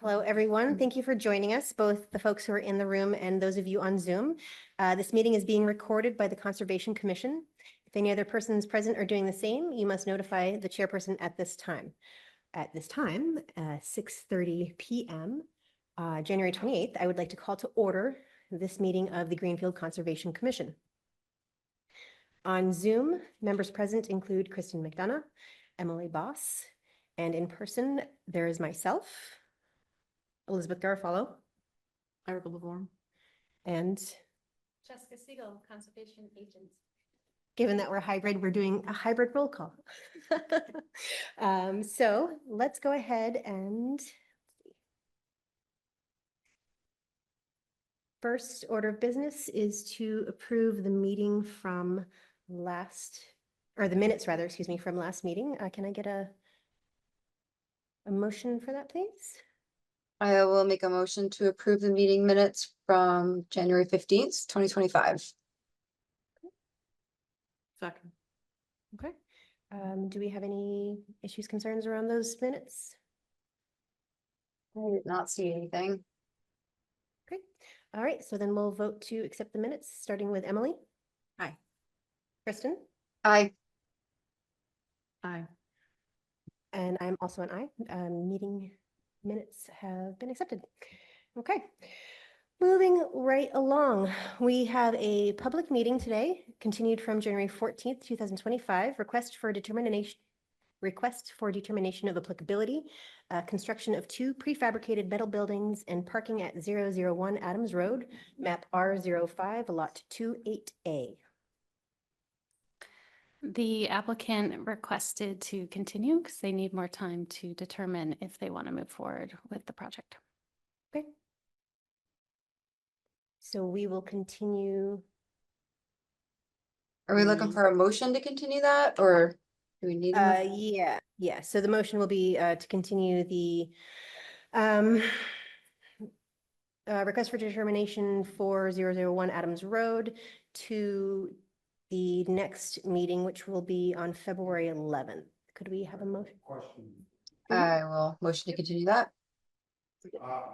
Hello, everyone. Thank you for joining us, both the folks who are in the room and those of you on Zoom. This meeting is being recorded by the Conservation Commission. If any other persons present are doing the same, you must notify the chairperson at this time. At this time, 6:30 p.m., January 28th, I would like to call to order this meeting of the Greenfield Conservation Commission. On Zoom, members present include Kristen McDonough, Emily Boss, and in person, there is myself, Elizabeth Garofalo, Erica Lavorne. and Jessica Siegel, Conservation Agent. given that we're hybrid, we're doing a hybrid roll call. So let's go ahead and first order of business is to approve the meeting from the minutes rather, excuse me, from last meeting. Can I get a motion for that, please? I will make a motion to approve the meeting minutes from January 15th, 2025. Second. Okay. Do we have any issues, concerns around those minutes? I did not see anything. Great. All right, so then we'll vote to accept the minutes, starting with Emily. Aye. Kristen? Aye. And I'm also an aye. Meeting minutes have been accepted. Okay. Moving right along, we have a public meeting today, continued from January 14th, 2025, request for determination of applicability, construction of 2 prefabricated metal buildings and parking at 001 Adams Road, map R05, lot 28A. The applicant requested to continue because they need more time to determine if they want to move forward with the project. Okay. So we will continue. Are we looking for a motion to continue that or do we need? a motion? Yeah. So the motion will be to continue the request for determination for 001 Adams Road to the next meeting, which will be on February 11th. Could we have a motion? Question. I will motion to continue that.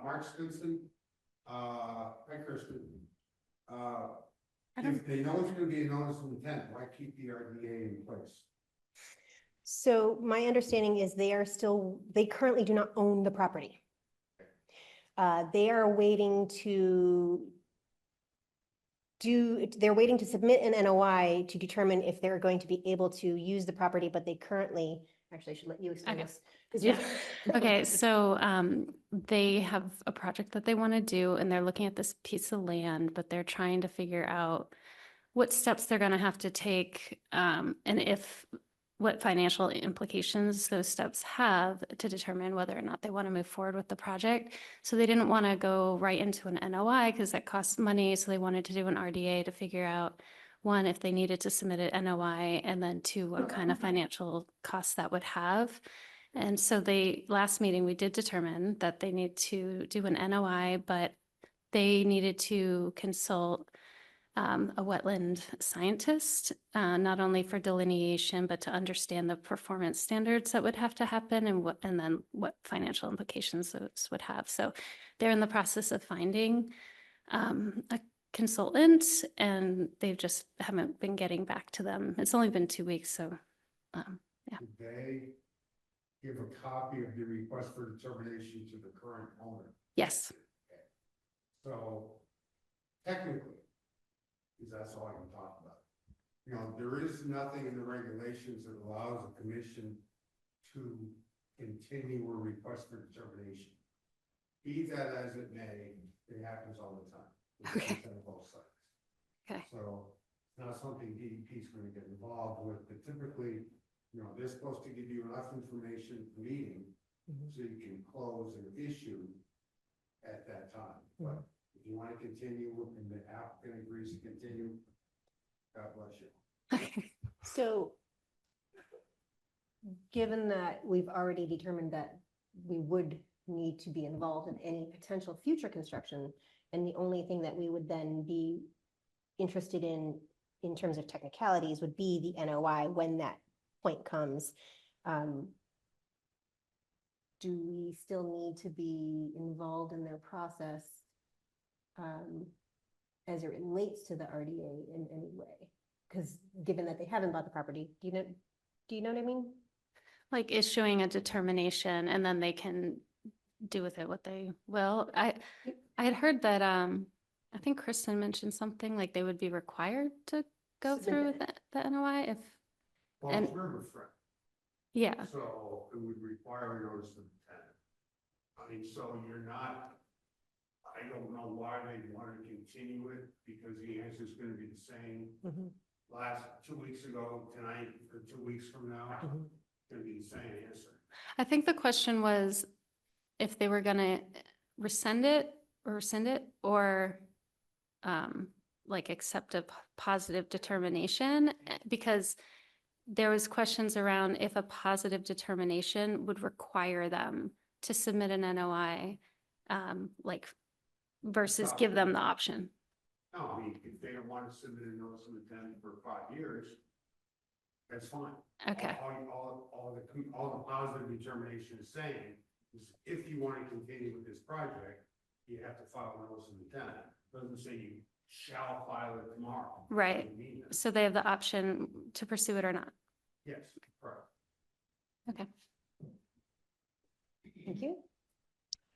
Mark Stinson, hi Kristen. don't- If they know it's gonna be a notice of intent, why keep the RDA in place? So my understanding is they currently do not own the property. They are waiting they're waiting to submit an NOI to determine if they're going to be able to use the property, but they currently, actually, I should let you explain Okay. this. 'Cause you- Okay, so they have a project that they want to do and they're looking at this piece of land, but they're trying to figure out what steps they're going to have to take and what financial implications those steps have to determine whether or not they want to move forward with the project. So they didn't want to go right into an NOI because that costs money. So they wanted to do an RDA to figure out, one, if they needed to submit an NOI, and then 2, what kind of financial costs that would have. And so last meeting, we did determine that they need to do an NOI, but they needed to consult a wetland scientist, not only for delineation, but to understand the performance standards that would have to happen and then what financial implications those would have. So they're in the process of finding a consultant and they just haven't been getting back to them. It's only been 2 weeks, so yeah. Did they give a copy of the request for determination to the current owner? Yes. So technically, because that's all I can talk about. You know, there is nothing in the regulations that allows a commission to continue a request for determination. Be that as it may, it happens all the time. It Okay. happens on both sides. Okay. So it's not something DEP is going to get involved with, but typically, you know, they're supposed to give you enough information for meeting Mhm. so you can close an issue at that time. But if you want to continue and the applicant agrees to continue, God bless you. So given that we've already determined that we would need to be involved in any potential future construction, and the only thing that we would then be interested in terms of technicalities would be the NOI when that point comes. do we still need to be involved in their process as it relates to the RDA in any way? Because given that they haven't bought the property, do you know what I mean? Like issuing a determination and then they can do with it what they will. I had heard that, I think Kristen mentioned something like they would be required to go Submit through it. with the NOI if, Well, And- it's riverfront, yeah, so it would require a notice of intent. I mean, so you're not, I don't know why they want to continue it, because the answer is gonna be the same. Last 2 weeks ago, tonight, or 2 weeks from now, gonna be the same answer. I think the question was if they were gonna rescind it or like accept a positive determination, because there was questions around if a positive determination would require them to submit an NOI, like versus give them the option. No, I mean, if they don't want to submit a notice of intent for 5 years, that's fine. Okay, All the positive determination is saying is if you want to continue with this project, you have to file a notice of intent. Doesn't say you shall file it tomorrow. Right. Doesn't mean that. so they have the option to pursue it or not. Yes, correct. Okay. Thank you.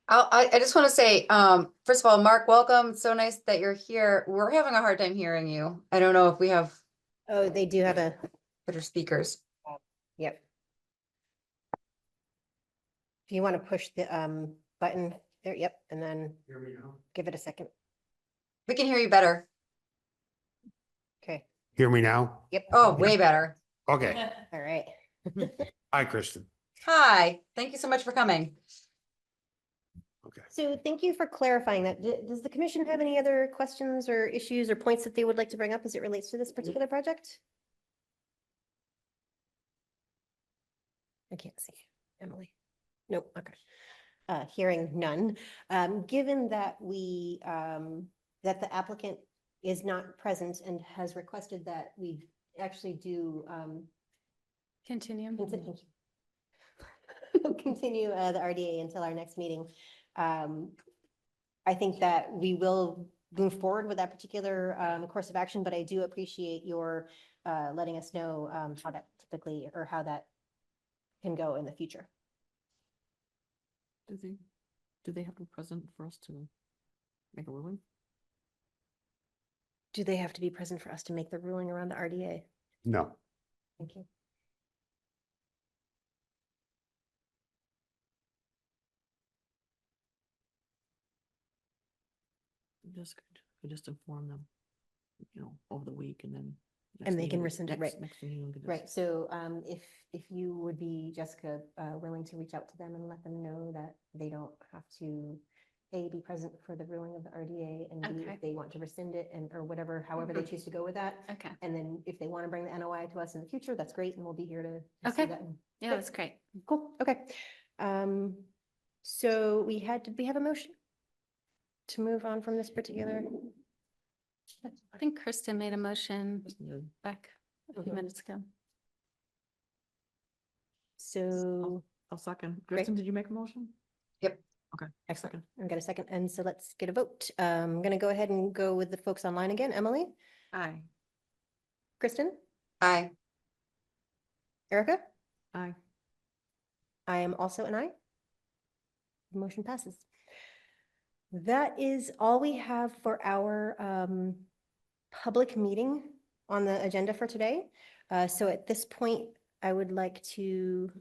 I just want to say, first of all, Mark, welcome. It's so nice that you're here. We're having a hard time hearing you. I don't know if we have Oh, they do have a, better speakers. yep. If you want to push the button there, yep, and then Hear me now? give it a second. We can hear you better. Okay, Hear me now? yep. Oh, way better. Okay. All right. Hi, Kristen. Hi, thank you so much for coming. Okay. So thank you for clarifying that. Does the commission have any other questions or issues or points that they would like to bring up as it relates to this particular project? I can't see. Emily? Nope, okay. Hearing none. Given that that the applicant is not present and has requested that we actually do Continue. continue the RDA until our next meeting. I think that we will move forward with that particular course of action, but I do appreciate your letting us know how that typically, or how that can go in the future. Do they have to be present for us to make a ruling? Do they have to be present for us to make the ruling around the RDA? No. Thank you. Just inform them, over the week and then. And they can rescind it, right. Next meeting. we can Right, just- so if you would be, Jessica, willing to reach out to them and let them know that they don't have to, A, be present for the ruling of the RDA, and B, Okay. if they want to rescind it and, or whatever, however they choose to go with that. Okay. And then if they want to bring the NOI to us in the future, that's great, and we'll be here to see Okay. that. Yeah, Great. that's great. Cool, okay. So did we have a motion to move on from this particular? I think Kristen made a motion just need- back a few Mhm. minutes ago. So, I'll second. Great. Kristen, did you make a motion? excellent, Second. I've got a second, and so let's get a vote. I'm gonna go ahead and go with the folks online again. Emily, Aye. Kristen, Aye. Erica? Aye. I am also an aye. Motion passes. That is all we have for our public meeting on the agenda for today. So at this point, I would like to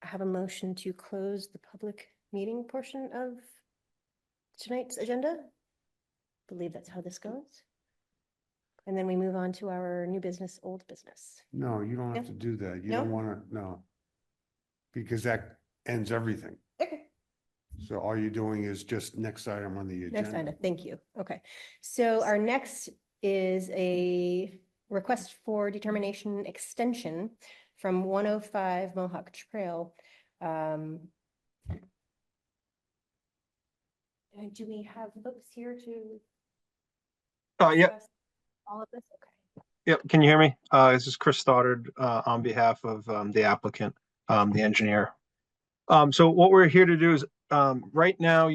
have a motion to close the public meeting portion of tonight's agenda. I believe that's how this goes. And then we move on to our new business, old business. No, you don't have No? to do that. You No? don't want to, no. Because that ends everything. Okay. So all you're doing is just next item on the agenda. Next item, thank you. Okay, so our next is a request for determination extension from 105 Mohawk Trail. Do we have folks here to? Yep, discuss all of this? Okay. yep. Can you hear me? This is Chris Stoddard, on behalf of, the applicant, the engineer. So what we're here to do is, right now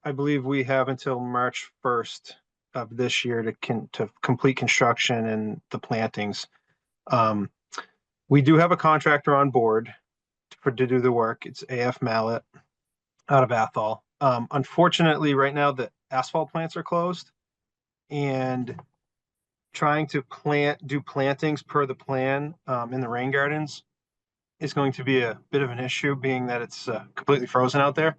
I believe we have until March 1st of this year to complete construction and the plantings. We do have a contractor on board to do the work. It's AF Mallet out of Athol. Unfortunately, right now the asphalt plants are closed, and trying to do plantings per the plan in the rain gardens is going to be a bit of an issue, being that it's completely frozen out there.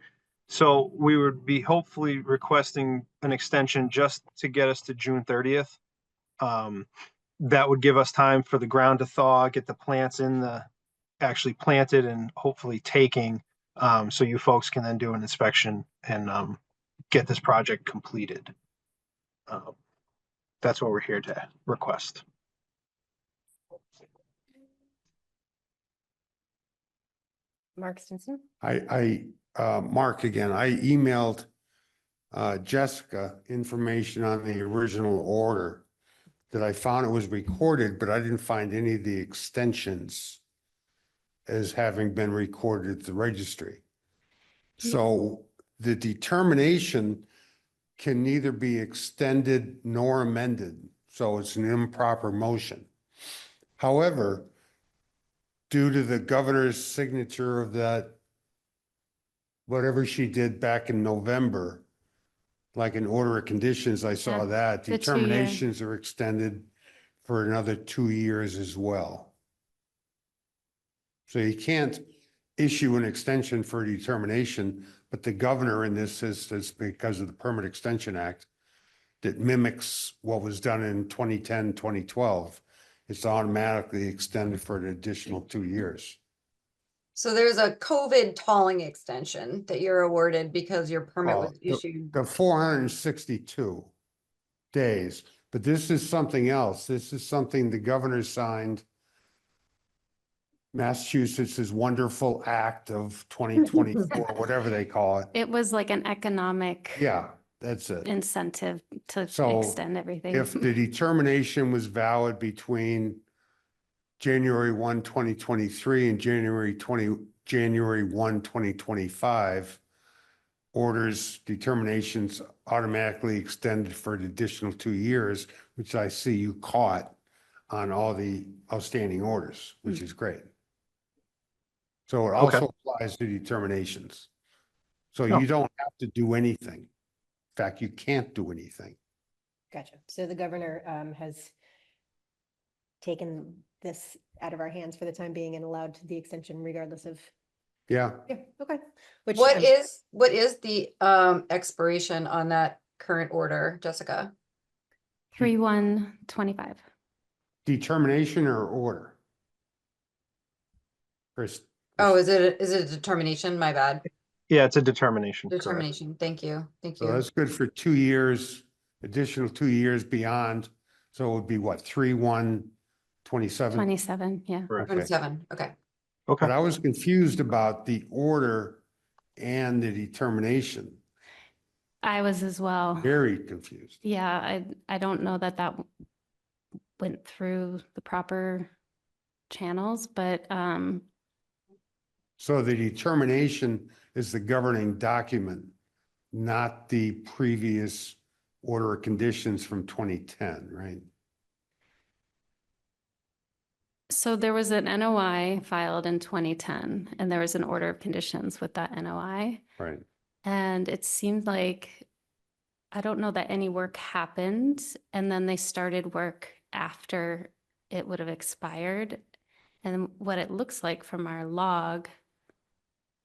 So we would be hopefully requesting an extension just to get us to June 30th. That would give us time for the ground to thaw, get the plants actually planted and hopefully taking, so you folks can then do an inspection and get this project completed. That's what we're here to request. Mark Stinson? Mark again, I emailed Jessica information on the original order that I found it was recorded, but I didn't find any of the extensions as having been recorded at the registry. So the determination can neither be extended nor amended, so it's an improper motion. However, due to the governor's signature of that, whatever she did back in November, like an order of conditions, I saw Yeah, that, the 2-year. determinations are extended for another 2 years as well. So you can't issue an extension for a determination, but the governor in this is because of the Permit Extension Act that mimics what was done in 2010, 2012. It's automatically extended for an additional 2 years. So there's a COVID tolling extension that you're awarded because your permit Well, was issued. The 462 days, but this is something else. This is something the governor signed. Massachusetts's wonderful act of 2024, whatever they call it. It was like an economic Yeah, that's it. incentive to So, extend everything. If the determination was valid between January 1, 2023 and January 1, 2025, orders, determinations automatically extended for an additional 2 years, which I see you caught on all the outstanding orders, which is great. So it Okay. also applies to determinations. So Oh. you don't have to do anything. In fact, you can't do anything. Gotcha. So the governor has taken this out of our hands for the time being and allowed the extension regardless of, Yeah, yeah, okay. Which What is the expiration on that current order, Jessica? 3/1/25. determination or order? Chris, Oh, is it a determination? My bad. Yeah, it's a determination. Correct. Determination. Thank you. Thank so you. that's good for 2 years, additional 2 years beyond. So it would be what, 3/1/27? 27, yeah. Correct. 27. Okay. Okay. But I was confused about the order and the determination, I was as well. very confused. Yeah, I don't know that went through the proper channels, but So the determination is the governing document, not the previous order of conditions from 2010, right? so there was an NOI filed in 2010, and there was an order of conditions with that NOI. Right. And it seemed like, I don't know that any work happened, and then they started work after it would have expired. And what it looks like from our log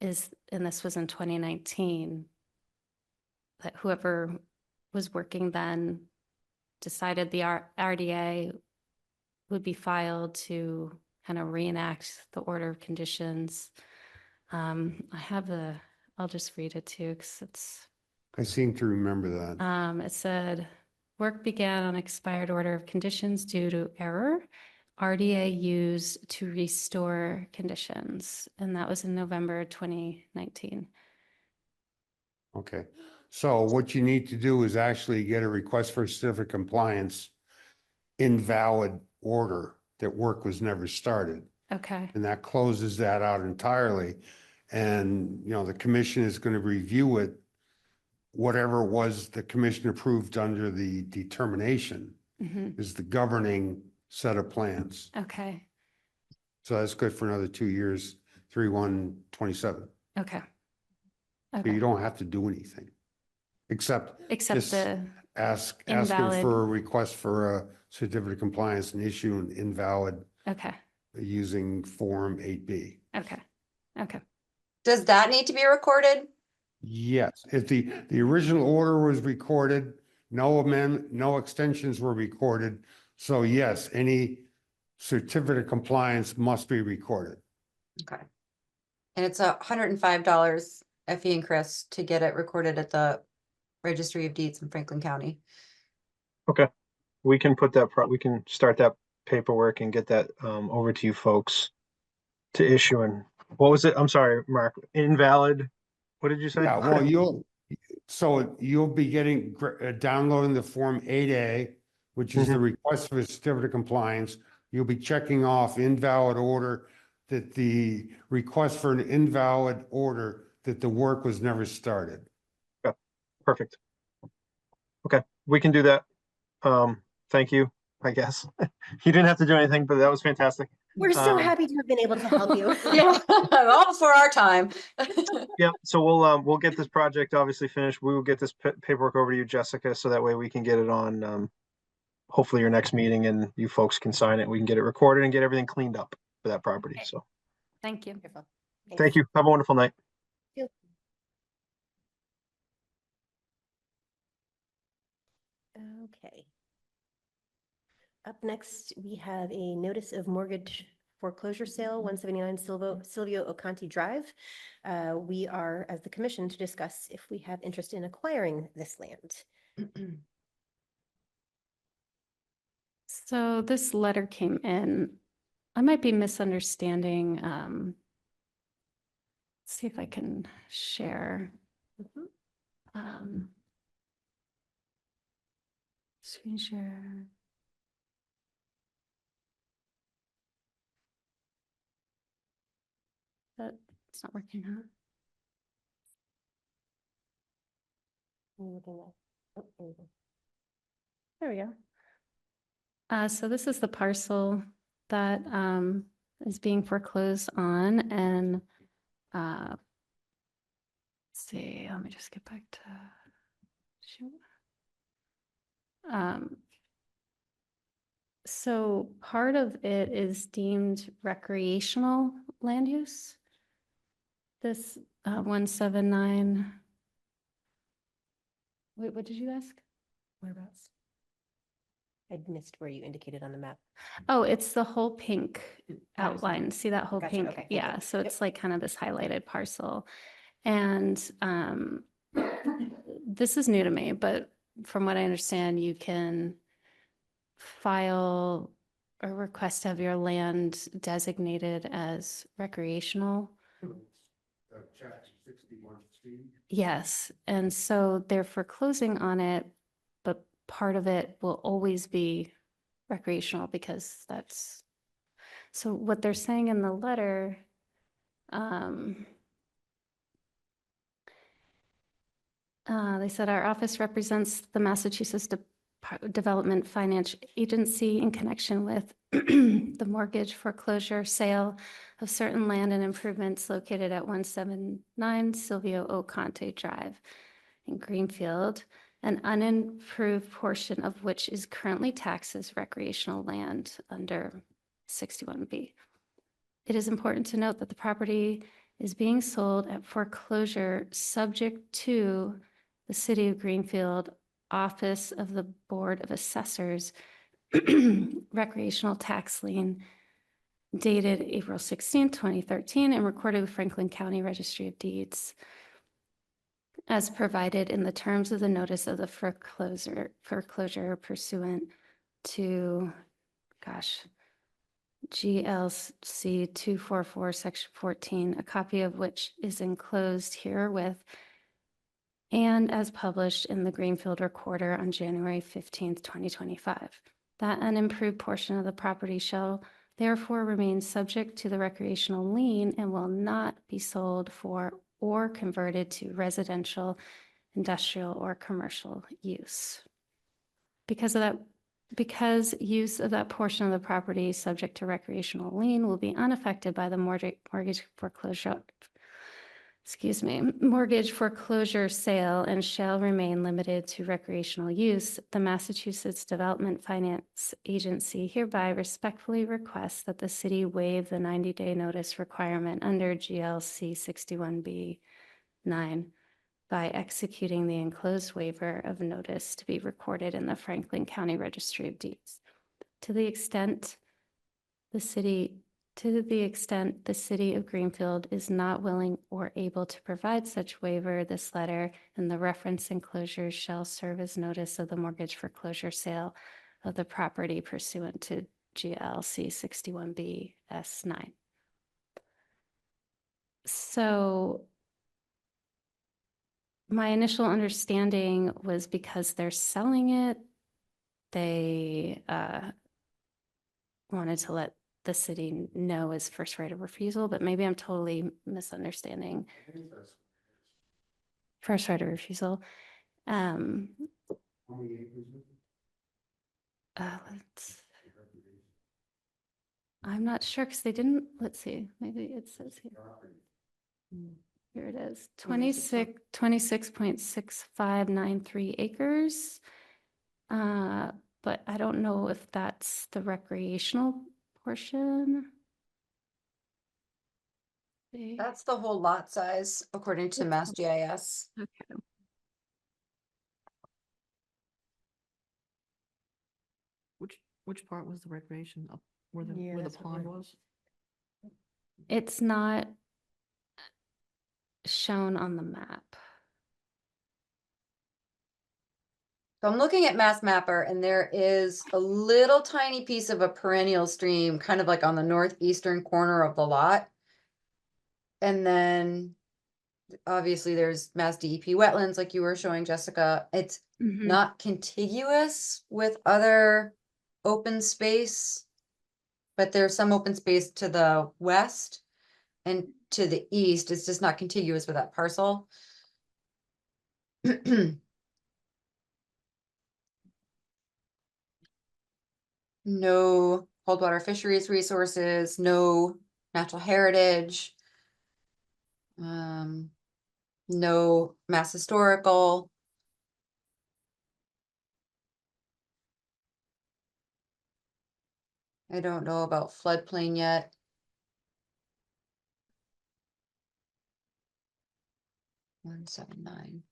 is, and this was in 2019, that whoever was working then decided the RDA would be filed to kind of reenact the order of conditions. I'll just read it too, because it's, I seem to remember that. it said, work began on expired order of conditions due to error. RDA used to restore conditions, and that was in November 2019. Okay. So what you need to do is actually get a request for certificate of compliance in valid order that work was never started. Okay, And that closes that out entirely. And, the commission is going to review it, whatever was the commission approved under the determination Mhm. is the governing set of plans. Okay, So that's good for another 2 years, 3/1/27. okay. So Okay, you don't have to do anything. Except except just the, asking invalid. for a request for a certificate of compliance and issue an invalid okay, using Form 8B. okay, okay. Does that need to be recorded? Yes, if the original order was recorded, no extensions were recorded. So yes, any certificate of compliance must be recorded. Okay. And it's $105, Effie and Chris, to get it recorded at the Registry of Deeds in Franklin County. We can we can start that paperwork and get that over to you folks to issue. And what was it? I'm sorry, Mark, invalid. What did you say? Yeah, well, you'll be downloading the Form 8A, which is the request for a certificate of compliance. You'll be checking off invalid order, that the request for an invalid order, that the work was never started. Perfect. Okay, we can do that. Thank you, I guess. You didn't have to do anything, but that was fantastic. We're so Um, happy to have been able to help you. Yeah, all before our time. Yeah, so we'll get this project obviously finished. We will get this paperwork over to you, Jessica, so that way we can get it on hopefully your next meeting and you folks can sign it. We can get it recorded and get everything cleaned up for that property. Okay. So Thank you. Wonderful. thank you. Have a wonderful night. Okay. Up next, we have a notice of mortgage foreclosure sale, 179 Silvio Oconti Drive. We are, as the commission, to discuss if we have interest in acquiring this land. So this letter came in. I might be misunderstanding. See if I can share. Screen share. It's not working, huh? There we go. So this is the parcel that is being foreclosed on, and let's see, let me just get back to shoot. So part of it is deemed recreational land use. This 179. Wait, what did you ask? Whereabouts? I missed where you indicated on the map. Oh, it's the whole pink I was- outline. See that whole Gotcha, pink? okay, thank you. Yeah, so Yep. it's like kind of this highlighted parcel. And this is new to me, but from what I understand, you can file a request to have your land designated as recreational. Chapter 61C. Yes, and so they're foreclosing on it, but part of it will always be recreational because that's, so what they're saying in the letter, they said our office represents the Massachusetts Development Finance Agency in connection with the mortgage foreclosure sale of certain land and improvements located at 179 Silvio Oconti Drive in Greenfield, an unimproved portion of which is currently taxed as recreational land under 61B. It is important to note that the property is being sold at foreclosure subject to the City of Greenfield Office of the Board of Assessors recreational tax lien dated April 16, 2013, and recorded with Franklin County Registry of Deeds as provided in the terms of the notice of the foreclosure pursuant to, GLC 244, Section 14, a copy of which is enclosed herewith and as published in the Greenfield Recorder on January 15th, 2025. That unimproved portion of the property shall therefore remains subject to the recreational lien and will not be sold for or converted to residential, industrial, or commercial use. Because use of that portion of the property subject to recreational lien will be unaffected by the mortgage foreclosure, mortgage foreclosure sale and shall remain limited to recreational use, the Massachusetts Development Finance Agency hereby respectfully requests that the city waive the 90-day notice requirement under GLC 61B 9 by executing the enclosed waiver of notice to be recorded in the Franklin County Registry of Deeds. To the extent the city of Greenfield is not willing or able to provide such waiver, this letter and the reference enclosure shall serve as notice of the mortgage foreclosure sale of the property pursuant to GLC 61B S9. So my initial understanding was because they're selling it, they wanted to let the city know as first right of refusal, but maybe I'm totally misunderstanding I think that's. first right of refusal. How many acres is it? Let's, I'm not sure because they didn't, let's see, maybe it says here. Property. Here it is, 26. 26.6593 acres. But I don't know if that's the recreational portion. That's the whole lot size according to Mass GIS. Okay. Which part was the recreation up where the Yeah, where the that's what pond we're- was? It's not shown on the map. So I'm looking at Mass Mapper and there is a little tiny piece of a perennial stream, kind of like on the northeastern corner of the lot. And then obviously there's Mass DEP wetlands like you were showing, Jessica. It's Mhm. not contiguous with other open space. But there's some open space to the west and to the east. It's just not contiguous with that parcel. No cold water fisheries resources, no natural heritage. No mass historical. I don't know about floodplain yet. One 179.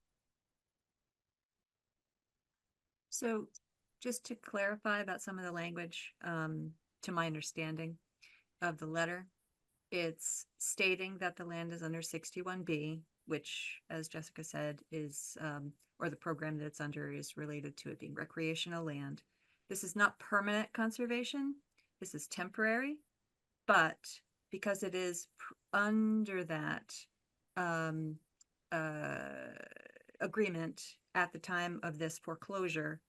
So just to clarify about some of the language, to my understanding of the letter, it's stating that the land is under 61B, which, as Jessica said, is, or the program that it's under is related to it being recreational land. This is not permanent conservation. This is temporary, but because it is under that agreement at the time of this foreclosure,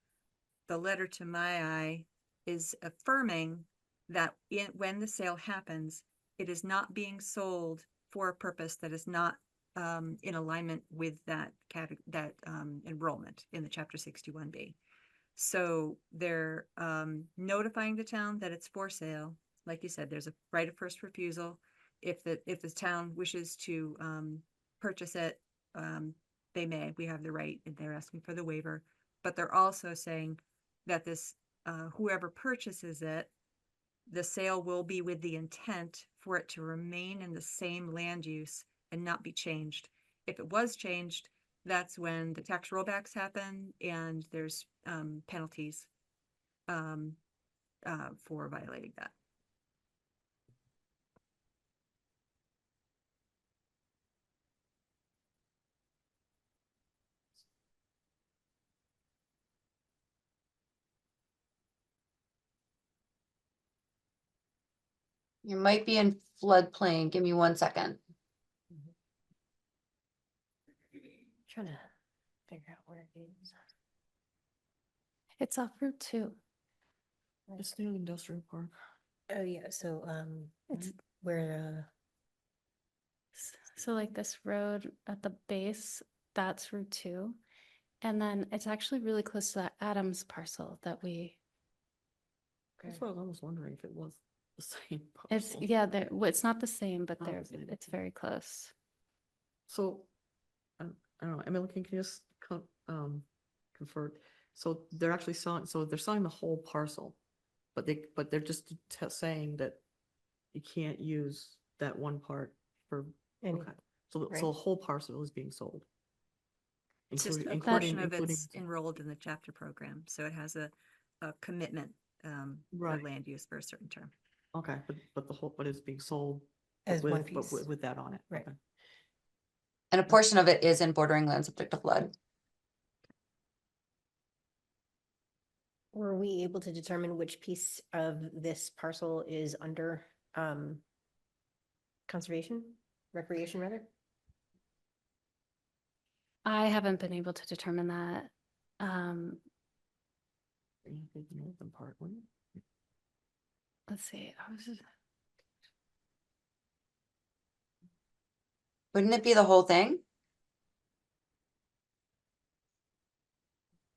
the letter to my eye is affirming that when the sale happens, it is not being sold for a purpose that is not in alignment with that enrollment in the Chapter 61B. So they're notifying the town that it's for sale. Like you said, there's a right of first refusal. If the town wishes to purchase it, they may. We have the right, and they're asking for the waiver. But they're also saying that this whoever purchases it, the sale will be with the intent for it to remain in the same land use and not be changed. If it was changed, that's when the tax rollbacks happen and there's penalties for violating that. You might be in floodplain. Give me 1 second. Trying to figure out where it is. It's off Route 2. It's near the industrial park. Oh, yeah, so, It's where, so like this road at the base, that's Route 2. And then it's actually really close to that Adams parcel that we, That's what I was wondering if it was the same it's, parcel. yeah, well, it's not the same, but Not the same, it's okay. very close. So, I don't know, Emily, can you just confer? So they're actually selling, so they're selling the whole parcel, but they're just saying that you can't use that one part for, Any- okay. So, right. so the whole parcel is being sold. It's just a Including- portion of including- it's enrolled in the chapter program, so it has a commitment for Right. land use for a certain term. Okay, but the whole, but it's being sold. As with- one but piece. With that on it. Right. Okay. And a portion of it is in bordering land subject to flood. were we able to determine which piece of this parcel is under, conservation, recreation rather? I haven't been able to determine that. Yeah, the northern part, wouldn't it? Let's see. Wouldn't it be the whole thing?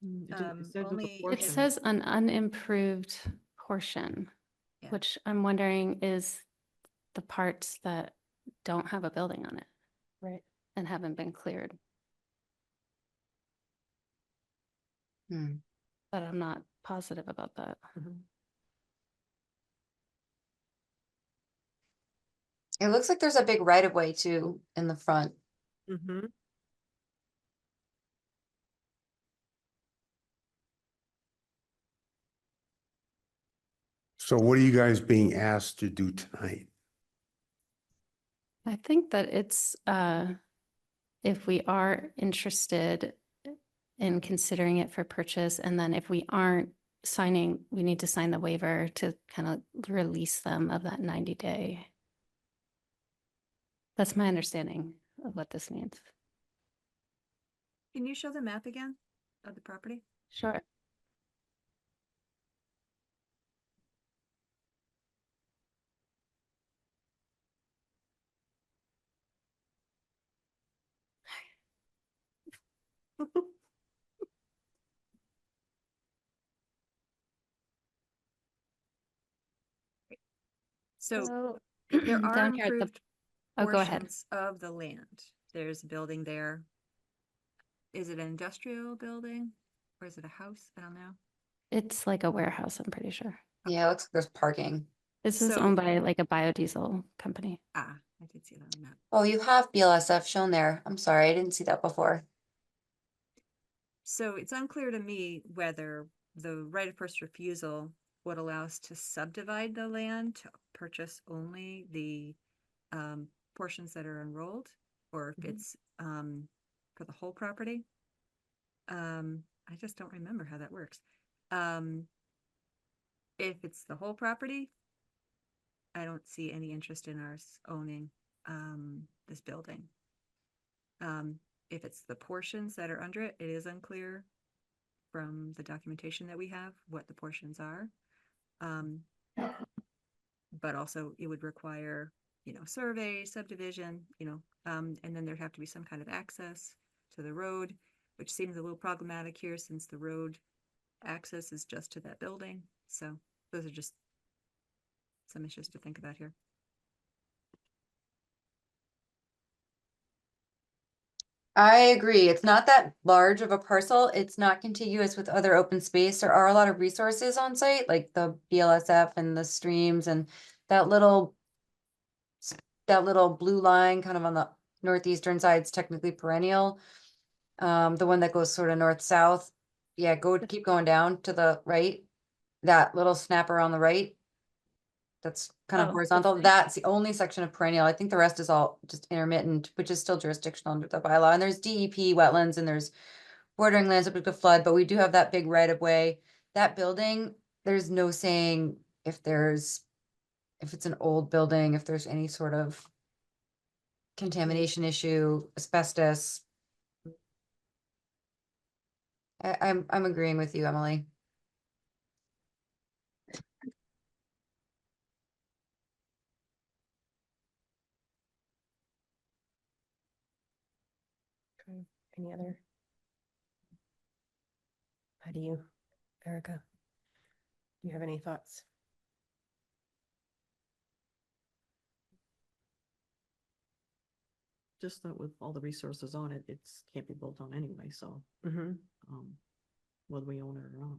It didn't- it said it was a Only- It portion. says an unimproved portion, Yeah. which I'm wondering is the parts that don't have a building on it Right. and haven't been cleared, Hmm. but I'm not positive about that. Mhm. It looks like there's a big right of way too in the front. Mm-hmm. So what are you guys being asked to do tonight? I think that it's, if we are interested in considering it for purchase, and then if we aren't signing, we need to sign the waiver to kind of release them of that 90-day. That's my understanding of what this means. Can you show the map again of the property? Sure. So there are down here at the, improved oh, go ahead. portions of the land. There's a building there. Is it an industrial building or is it a house? I don't know. It's like a warehouse, I'm pretty sure. Yeah, it looks like there's parking. This is So- owned by like a biodiesel company. Ah, I did see that on the map. Oh, you have BLSF shown there. I'm sorry, I didn't see that before. So it's unclear to me whether the right of first refusal would allow us to subdivide the land to purchase only the portions that are enrolled, or if Mhm. it's for the whole property. I just don't remember how that works. If it's the whole property, I don't see any interest in ours owning this building. If it's the portions that are under it, it is unclear from the documentation that we have what the portions are. But also it would require, survey, subdivision, and then there'd have to be some kind of access to the road, which seems a little problematic here since the road access is just to that building. So those are just some issues to think about here. I agree. It's not that large of a parcel. It's not contiguous with other open space. There are a lot of resources on site, like the BLSF and the streams and that little blue line kind of on the northeastern side is technically perennial. The one that goes sort of north-south. Yeah, keep going down to the right. That little snapper on the right. That's kind of Oh, horizontal. okay. That's the only section of perennial. I think the rest is all just intermittent, which is still jurisdictional under the bylaw. And there's DEP wetlands and there's bordering land subject to flood, but we do have that big right of way. That building, there's no saying if it's an old building, if there's any sort of contamination issue, asbestos. I'm agreeing with you, Emily. Any other? How do you, Erica? Do you have any thoughts? Just that with all the resources on it, it's can't be built on anyway, so, Mm-hmm. whether we own it or not.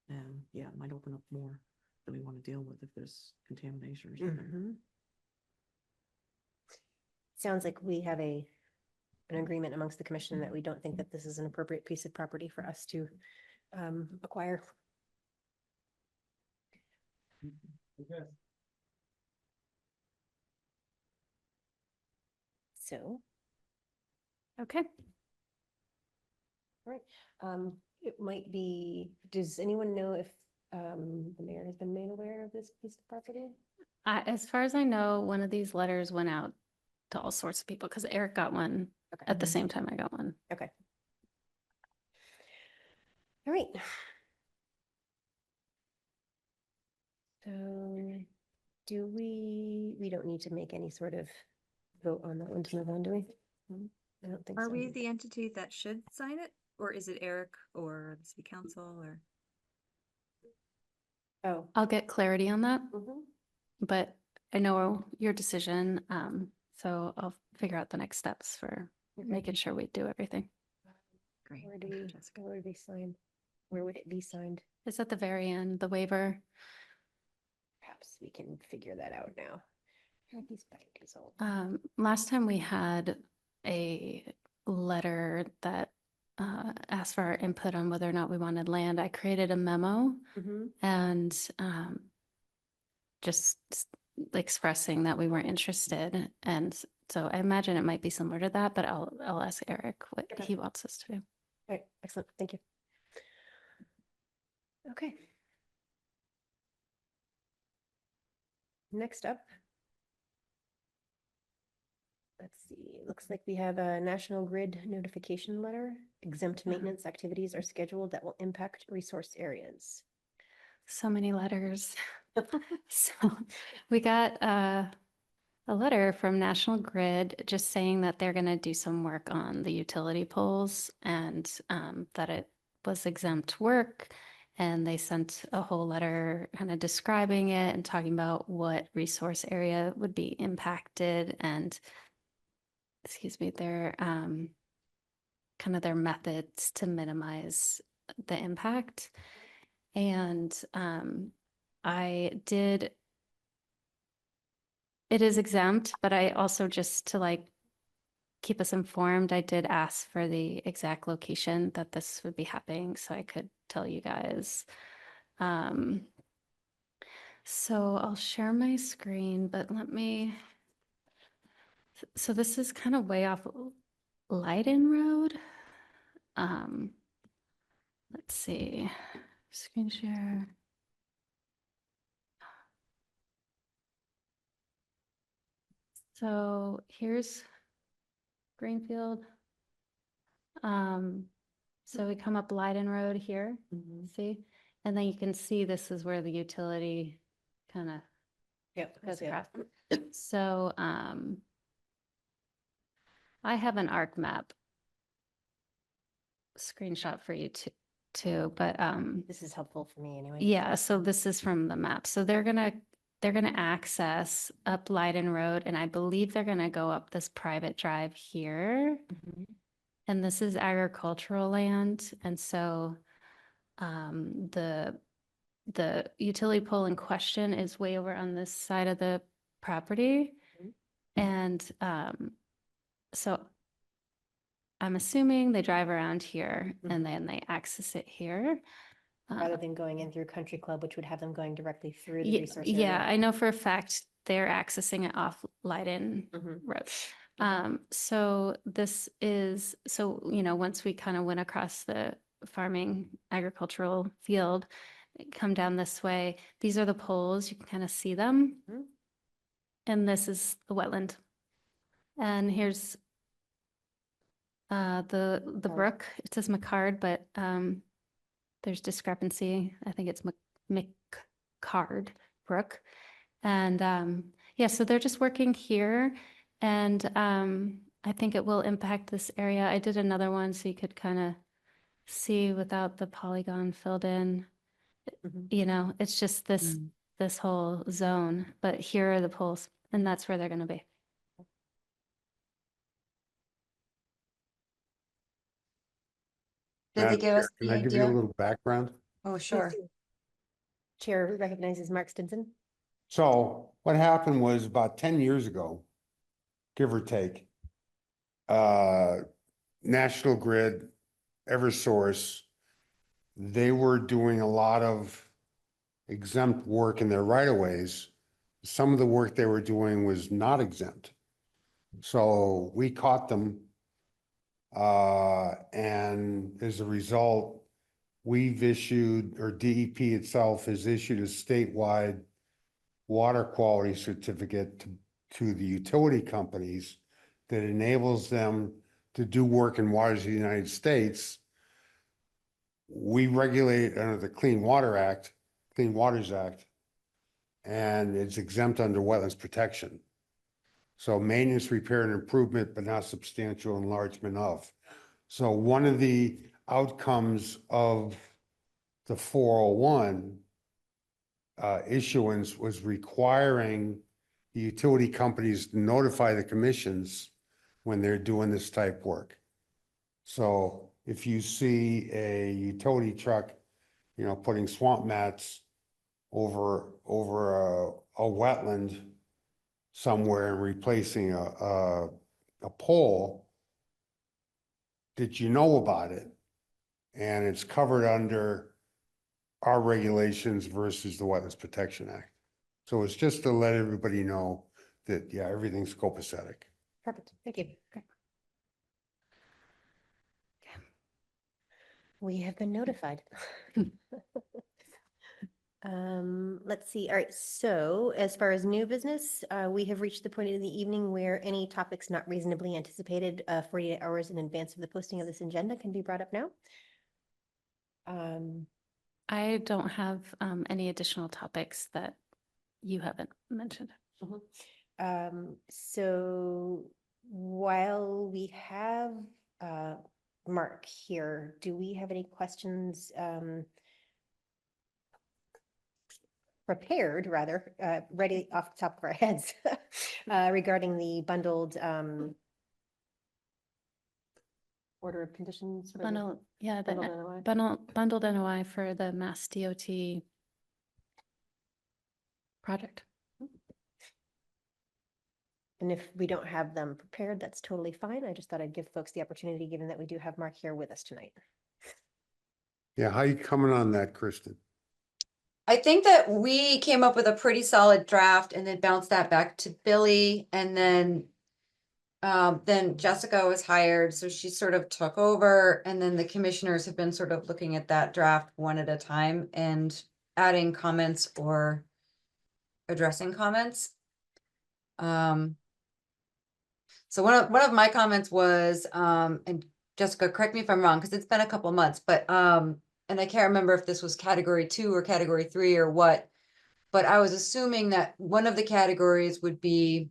And yeah, it might open up more that we want to deal with if there's contamination or something. Mm-hmm. Sounds like we have an agreement amongst the commission that we don't think that this is an appropriate piece of property for us to acquire. So, Okay. all right, it might be, does anyone know if the mayor has been made aware of this piece of property? As far as I know, one of these letters went out to all sorts of people because Eric got one Okay. at the same time I got one. Okay. All right. So we don't need to make any sort of vote on that one to move on, do we? I don't think so. Are we the entity that should sign it, or is it Eric or the city council or? Oh. I'll get clarity on that, Mhm. but I know your decision. So I'll figure out the next steps for Okay. making sure we do everything. Great. Where do thank you, we, Jessica. where would we sign? Where would it be signed? It's at the very end, the waiver. Perhaps we can figure that out now. He's 5 days old. Last time we had a letter that asked for our input on whether or not we wanted land. I created a memo Mhm. and just expressing that we weren't interested. And so I imagine it might be similar to that, but I'll ask Eric what Okay. he wants us to do. All right, excellent, thank you. Okay. Next up. Let's see, looks like we have a National Grid notification letter. Exempt maintenance activities are scheduled that will impact resource areas. So many letters. So we got a letter from National Grid just saying that they're going to do some work on the utility poles and that it was exempt work. And they sent a whole letter kind of describing it and talking about what resource area would be impacted and, excuse me, their kind of their methods to minimize the impact. And it is exempt, but I also just to like keep us informed, I did ask for the exact location that this would be happening so I could tell you guys. So I'll share my screen, but so this is kind of way off Leiden Road. Let's see, screen share. So here's Greenfield. So we come up Leiden Road here, see? And then you can see this is where the utility kind of Yep. goes across. So, I have an arc map screenshot for you too, but, This is helpful for me anyway. yeah, so this is from the map. So they're gonna access up Leiden Road and I believe they're gonna go up this private drive here. Mhm. And this is agricultural land. And so the utility pole in question is way over on this side of the property. Mhm. And so I'm assuming they drive around here Mhm. and then they access it here. Rather than going in through Country Club, which would have them going directly through the Ye- resource Yeah, area. I know for a fact they're accessing it off Leiden Mhm. Road. So this is, so, once we kind of went across the farming agricultural field, come down this way, these are the poles, you can kind of see them. Mhm. And this is the wetland. And here's the Macard. brook, it says McCard, but there's discrepancy. I think it's McCard Brook. And yeah, so they're just working here And I think it will impact this area. I did another one so you could kind of see without the polygon filled in. Mhm. You know, it's just this Mm. this whole zone, but here are the poles, and that's where they're going to be. Did they Madam give Chair, us Can the I give you a idea? little background? Oh, Please sure. do. Chair recognizes Mark Stinson. So what happened was about 10 years ago, give or take, National Grid, Eversource, they were doing a lot of exempt work in their right of ways. Some of the work they were doing was not exempt. So we caught them. And as a result, we've issued, or DEP itself has issued a statewide water quality certificate to the utility companies that enables them to do work in waters of the United States. We regulate under the Clean Water Act, Clean Waters Act, and it's exempt under wetlands protection. So maintenance, repair, and improvement, but not substantial enlargement of. So one of the outcomes of the 401 issuance was requiring the utility companies to notify the commissions when they're doing this type work. So if you see a utility truck, you know, putting swamp mats over a wetland somewhere and replacing a pole, did you know about it? And it's covered under our regulations versus the Wetlands Protection Act. So it's just to let everybody know that, yeah, everything's copacetic. Perfect. Thank you. We have been notified. Let's see. All right. So as far as new business, we have reached the point in the evening where any topics not reasonably anticipated 48 hours in advance of the posting of this agenda can be brought up now. I don't have any additional topics that you haven't mentioned. So while we have Mark here, do we have any questions prepared, rather, ready off the top of our heads regarding the bundled order of conditions? for the Bundle, yeah, the bundled NOI? bundled NOI for the Mass DOT project. And if we don't have them prepared, that's totally fine. I just thought I'd give folks the opportunity, given that we do have Mark here with us tonight. Yeah, how you coming on that, Kristen? I think that we came up with a pretty solid draft and then bounced that back to Billy, and then Jessica was hired, so she sort of took over, and then the commissioners have been sort of looking at that draft one at a time and adding comments or addressing comments. So one of my comments was, and Jessica, correct me if I'm wrong, because it's been a couple months, but and I can't remember if this was category 2 or category 3 or what, but I was assuming that one of the categories would be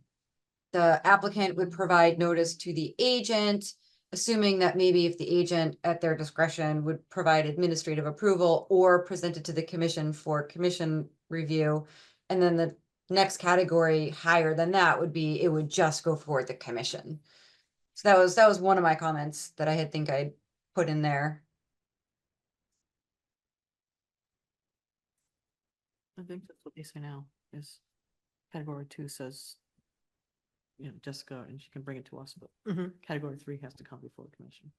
the applicant would provide notice to the agent, assuming that maybe if the agent at their discretion would provide administrative approval or present it to the commission for commission review. And then the next category higher than that would be, it would just go for the commission. So that was one of my comments that I had think I put in there. I think that's what they say now is category 2 says, you know, Jessica, and she can bring it to us, but category 3 has to come before the commission.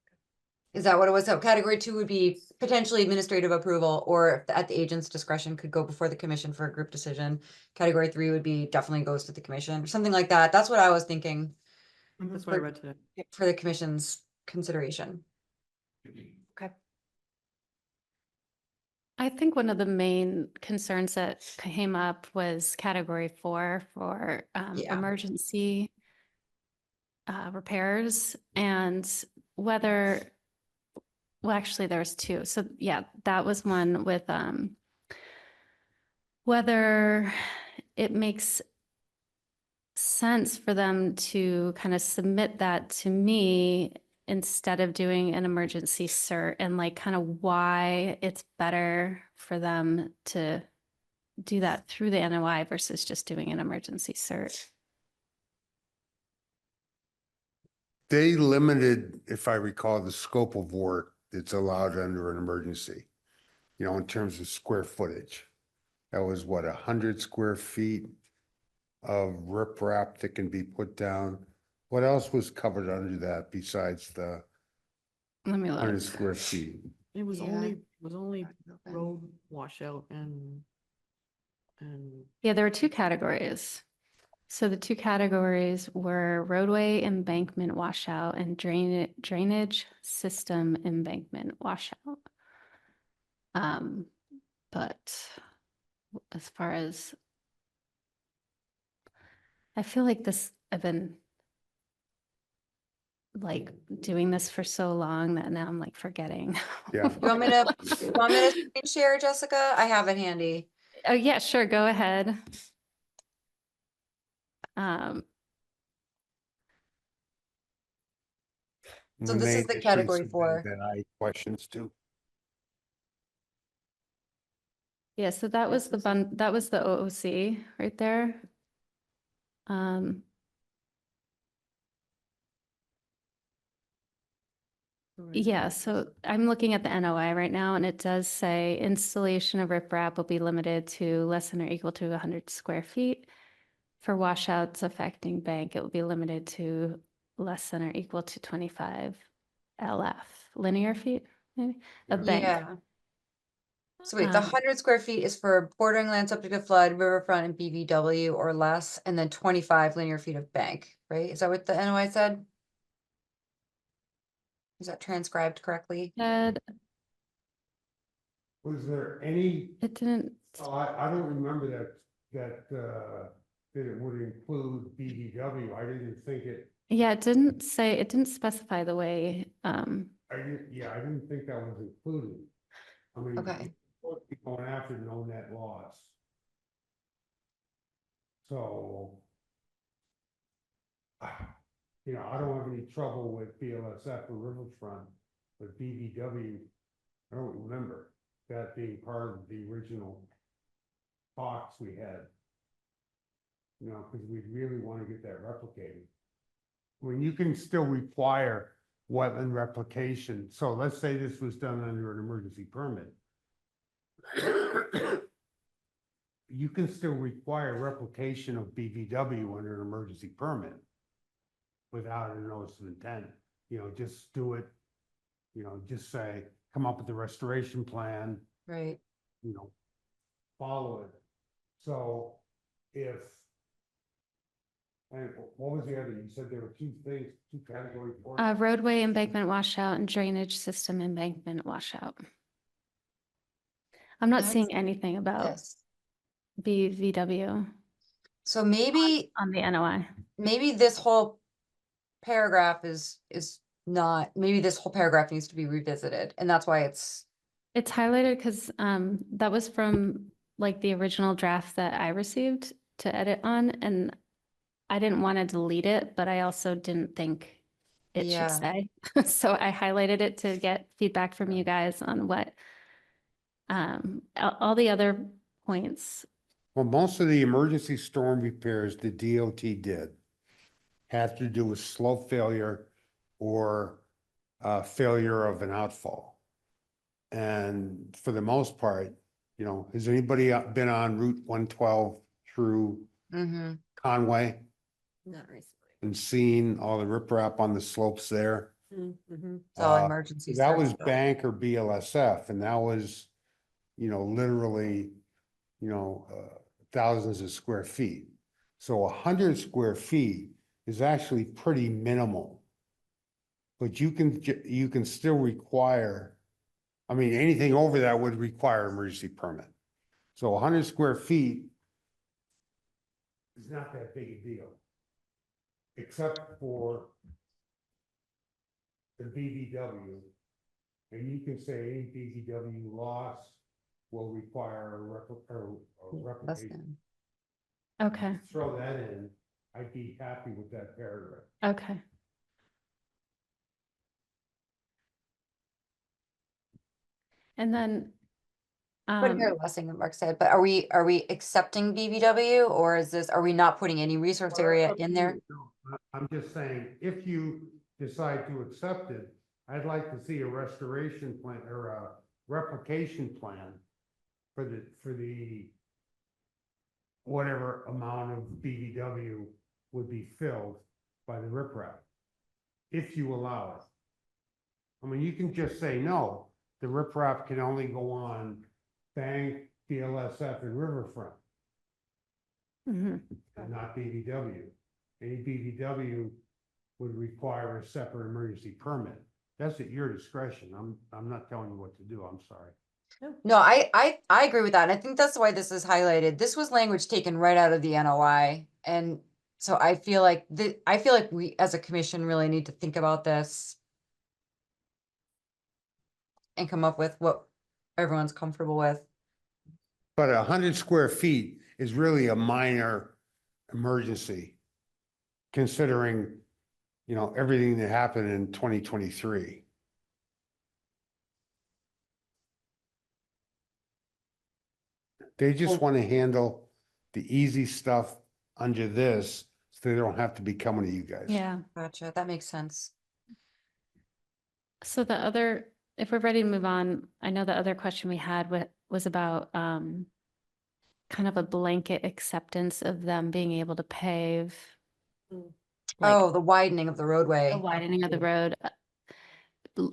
Is that what it was? So category 2 would be potentially administrative approval, or at the agent's discretion could go before the commission for a group decision. Category 3 would be definitely goes to the commission or something like that. That's what I was thinking That's what I read today. for the commission's consideration. Okay. I think one of the main concerns that came up was category 4 for Yeah. emergency repairs, and whether, well, actually there's 2. So yeah, that was one with whether it makes sense for them to kind of submit that to me instead of doing an emergency cert, and like kind of why it's better for them to do that through the NOI versus just doing an emergency cert. They limited, if I recall, the scope of work that's allowed under an emergency, you know, in terms of square footage. That was what, 100 square feet of riprap that can be put down? What else was covered under that besides the Let me 100 look. square feet? It was Yeah. only Okay. road washout and Yeah, there were two categories. So the two categories were roadway embankment washout and drainage system embankment washout. But as far as, I feel like this, I've been like doing this for so long that now I'm like forgetting. Yeah. You want me to, you want me to screen share, Jessica? I have it handy. Oh, yeah, sure, go ahead. Um, So We this may is the initially category submit 4. Then I questions too. yeah, so that was the that was the OOC right there. Um, Yeah, so I'm looking at the NOI right now, and it does say installation of riprap will be limited to less than or equal to 100 square feet. For washouts affecting bank, it will be limited to less than or equal to 25 LF, linear feet, maybe, of bank. Yeah. So wait, the Um, 100 square feet is for bordering land subject to flood, riverfront and BVW or less, and then 25 linear feet of bank, right? Is that what the NOI said? Is that transcribed correctly? Said Was there any, it didn't, I don't remember that it would include BBW. I didn't think it, yeah, it didn't say, it didn't specify the way, I didn't think that was included. I mean, Okay. we're supposed to be going after no net loss. So, you know, I don't have any trouble with BLSF or Riverfront, but BBW, I don't remember that being part of the original talks we had. You know, because we really want to get that replicated. When you can still require wetland replication, so let's say this was done under an emergency permit. You can still require replication of BVW under an emergency permit without a notice of intent, you know, just do it, you know, just say, come up with the restoration plan, Right. you know, follow it. So if, and what was the other, you said there were two things, two categories for it? roadway embankment washout and drainage system embankment washout. I'm not That's seeing anything about Yes. BVW So maybe, on the NOI. maybe this whole paragraph is not, maybe this whole paragraph needs to be revisited, and that's why it's, It's highlighted because that was from like the original draft that I received to edit on, and I didn't want to delete it, but I also didn't think it should Yeah. say. So I highlighted it to get feedback from you guys on what all the other points. Well, most of the emergency storm repairs the DOT did have to do with slope failure or failure of an outfall. And for the most part, you know, has anybody been on Route 112 through mhm. Conway Not recently. and seen all the riprap on the slopes there? Mm-hmm. It's all Uh, emergency. That was stuff, though. bank or BLSF, and that was, you know, literally, you know, thousands of square feet. So 100 square feet is actually pretty minimal. But you can still require, I mean, anything over that would require emergency permit. So 100 square feet is not that big a deal. Except for the BBW. And you can say any BBW loss will require a Less replication. than. Okay. Throw that in, I'd be happy with that paragraph. Okay. And then, Couldn't hear the last thing that Mark said, but are we accepting BBW or are we not putting any resource area in there? I'm just saying, if you decide to accept it, I'd like to see a restoration plan or a replication plan for the whatever amount of BBW would be filled by the riprap, if you allow it. I mean, you can just say, no, the riprap can only go on Bank, DLSF, and Riverfront, mhm. and not BBW. Any BBW would require a separate emergency permit. That's at your discretion. I'm not telling you what to do. I'm sorry. No, I agree with that. And I think that's why this is highlighted. This was language taken right out of the NOI. And so I feel like we as a commission really need to think about this and come up with what everyone's comfortable with. But 100 square feet is really a minor emergency, considering, you know, everything that happened in 2023. They just want to handle the easy stuff under this, so they don't have to be coming to you guys. Yeah. Gotcha. That makes sense. So the other, if we're ready to move on, I know the other question we had was about kind of a blanket acceptance of them being able to pave. Like Oh, the widening of the roadway. the widening of the road.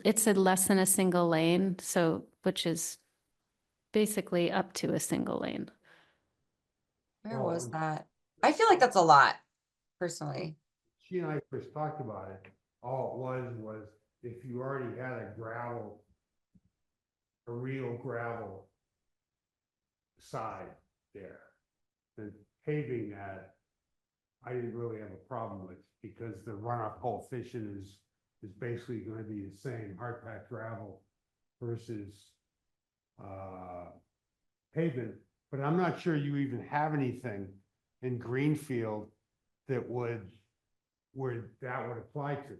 It said less than a single lane, so, which is basically up to a single lane. Where was Oh. that? I feel like that's a lot, personally. She and I first talked about it. All it was if you already had a real gravel side there, then paving that, I didn't really have a problem with, because the runoff coefficient is basically gonna be the same, hard packed gravel versus pavement. But I'm not sure you even have anything in Greenfield that where that would apply to.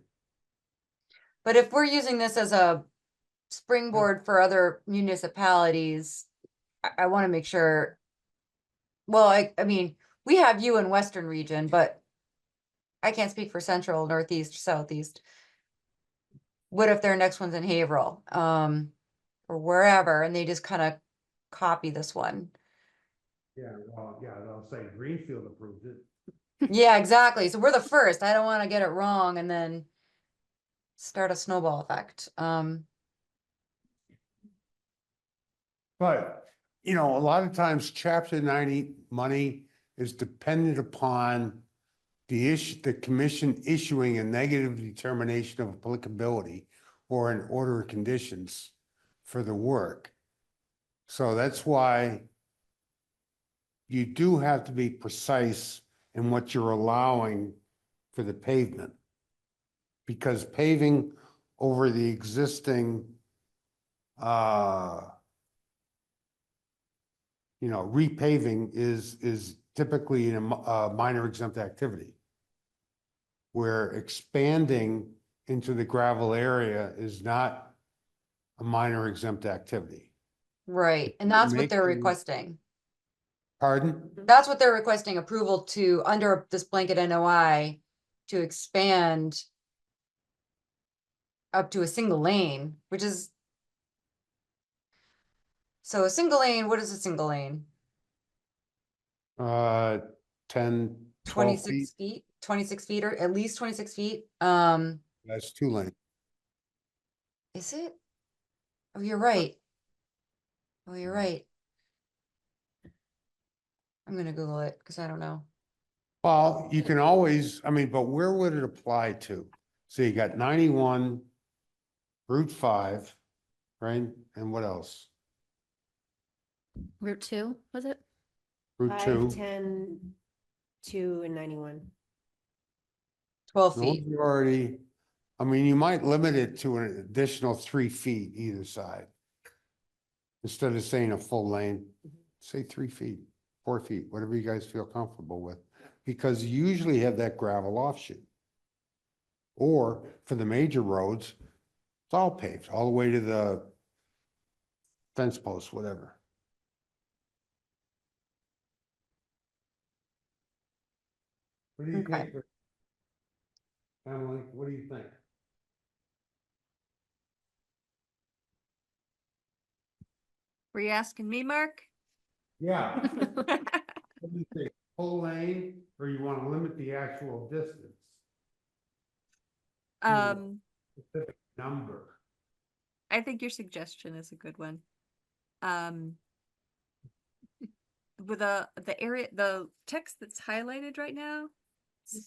But if we're using this as a springboard for other municipalities, I want to make sure. Well, I mean, we have you in Western region, but I can't speak for Central, Northeast, Southeast. What if their next one's in Haverhill, or wherever, and they just kind of copy this one? Yeah, well, yeah, they'll say Greenfield approved it. Yeah, exactly. So we're the first. I don't want to get it wrong and then start a snowball effect. But, you know, a lot of times chapter 90 money is dependent upon the commission issuing a negative determination of applicability or an order of conditions for the work. So that's why you do have to be precise in what you're allowing for the pavement. Because paving over the existing, repaving is typically a minor exempt activity. Where expanding into the gravel area is not a minor exempt activity. Right. And that's what they're Making- requesting. Pardon? That's what they're requesting approval to, under this blanket NOI, to expand up to a single lane, which is. So a single lane, what is a single lane? 10, 12 26 feet, feet, 26 feet, or at least 26 feet. that's 2 lane. Is it? Oh, you're right. Oh, you're right. I'm gonna Google it because I don't know. Well, you can always, but where would it apply to? So you got 91, Route 5, right? And what else? Route 2, was it? Route 2. 10, 2, and 91. 12 Those feet. are already, you might limit it to an additional 3 feet either side. Instead of saying a full lane, say 3 feet, 4 feet, whatever you guys feel comfortable with. because you usually have that gravel offshoot. Or for the major roads, it's all paved, all the way to the fence posts, whatever. What do you Okay. think? Emily, what do you think? Were you asking me, Mark? Yeah. What do you think? Full lane, or you wanna limit the actual distance? Um, Specific number. I think your suggestion is a good one. With the area, the text that's highlighted right now,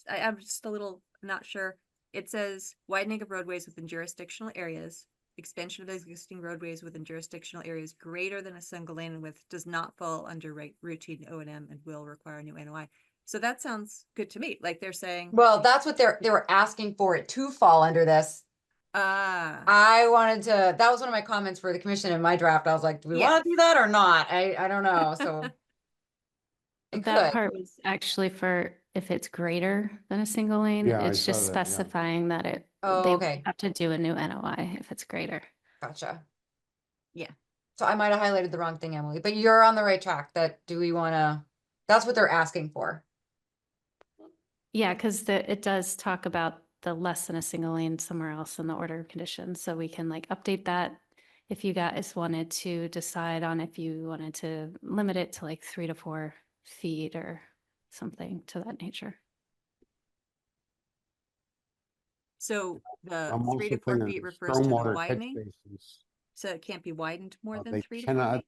I'm just a little not sure. It says widening of roadways within jurisdictional areas, expansion of existing roadways within jurisdictional areas greater than a single lane in width does not fall under routine O&M and will require a new NOI. So that sounds good to me. Like they're saying, Well, that's what they were asking for it to fall under this. I wanted to, that was one of my comments for the commission in my draft. I was like, do we want to do that or not? I don't know, so. It That could. part was actually for if it's greater than a single lane, Yeah, I it's just saw that, yeah. specifying that it, Oh, they okay. have to do a new NOI if it's greater. Gotcha. Yeah. So I might have highlighted the wrong thing, Emily, but you're on the right track. That do we wanna, that's what they're asking for. Yeah, because it does talk about the less than a single lane somewhere else in the order of conditions, so we can like update that. If you guys wanted to decide on if you wanted to limit it to like 3 to 4 feet or something to that nature. so the I'm 3 to also 4 thinking feet of refers to the stormwater catch widening, basins. so it can't be widened more than They 3 to 4 cannot, feet?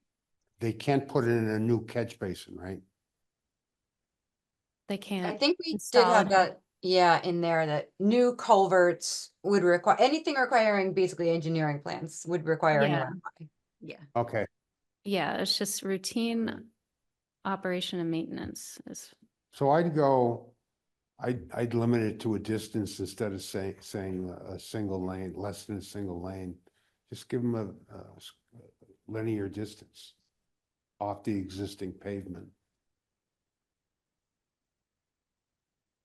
they can't put it in a new catch basin, right? They I can't think we did install have it. that, yeah, in there that new culverts would require, anything requiring basically engineering plans would require a new Yeah. NOI. Yeah. Okay, Yeah, it's just routine operation and maintenance is, so I'd go, I'd limit it to a distance instead of saying a single lane, less than a single lane. Just give them a linear distance off the existing pavement.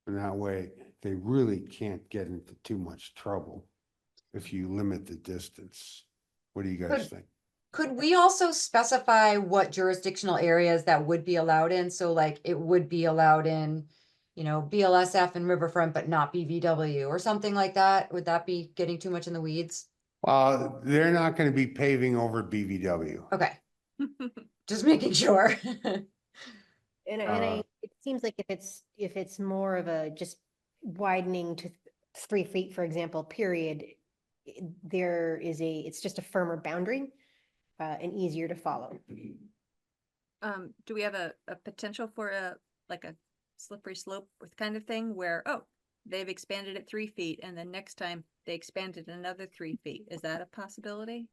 And that way, they really can't get into too much trouble if you limit the distance. What do you guys think? Could we also specify what jurisdictional areas that would be allowed in? So like it would be allowed in, you know, BLSF and Riverfront, but not BVW or something like that? Would that be getting too much in the weeds? They're not gonna be paving over BVW. Okay, just making sure. It seems like if it's more of a just widening to 3 feet, for example, period, it's just a firmer boundary, and easier to follow. Do we have a potential for like a slippery slope kind of thing where, oh, they've expanded it 3 feet and then next time they expanded another 3 feet? Is that a possibility?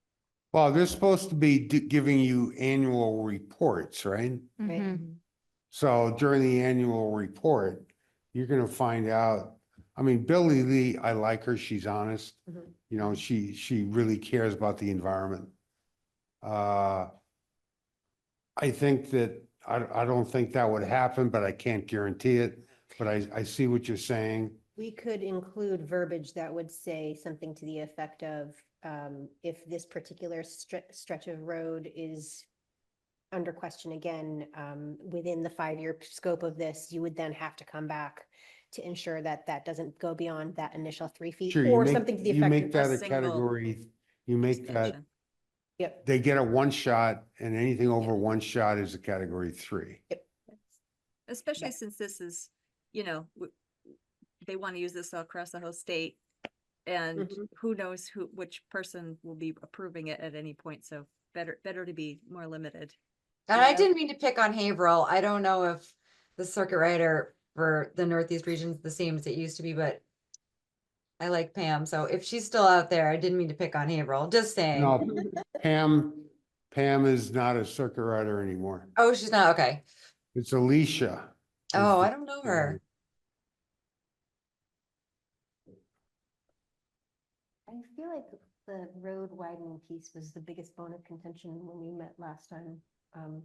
Well, they're supposed to be giving you annual reports, right? Right. Mhm. So during the annual report, you're gonna find out, I mean, Billy Lee, I like her, she's honest. Mhm. You know, she really cares about the environment. I think that, I don't think that would happen, but I can't guarantee it. But I see what you're saying. We could include verbiage that would say something to the effect of, if this particular stretch of road is under question again, within the 5-year scope of this, you would then have to come back to ensure that that doesn't go beyond that initial 3 feet, Sure, you or make, something to the you effect make of. that a single category, you make that, Extension. Yep. they get a one shot and anything over one shot is a category 3. Especially since this is, you know, they want to use this across the whole state. And Mhm. who knows which person will be approving it at any point, so better to be more limited. And I Yeah. didn't mean to pick on Haverhill. I don't know if the circuit rider for the Northeast region is the same as it used to be, but I like Pam. So if she's still out there, I didn't mean to pick on Haverhill, just saying. No, Pam is not a circuit rider anymore. Oh, she's not, okay. It's Alicia. Oh, I don't know her. I feel like the road widening piece was the biggest bone of contention when we met last time.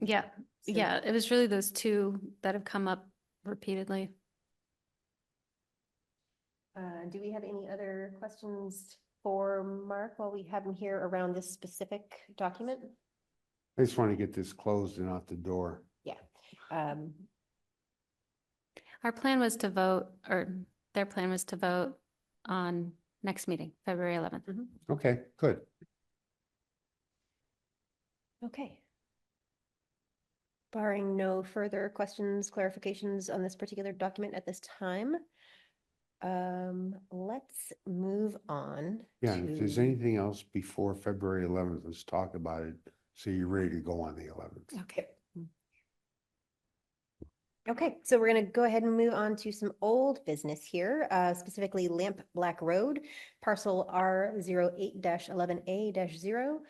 Yeah, So- yeah, it was really those two that have come up repeatedly. Do we have any other questions for Mark while we have him here around this specific document? I just want to get this closed and out the door. Yeah. Um, Our plan was to vote, or their plan was to vote on next meeting, February 11th. Okay, good. Okay. Barring no further questions, clarifications on this particular document at this time, let's move on. Yeah, and if there's to- anything else before February 11th, let's talk about it. So you're ready to go on the 11th. Okay. Okay, so we're gonna go ahead and move on to some old business here, specifically Lamp Black Road, parcel R 08-11A-0.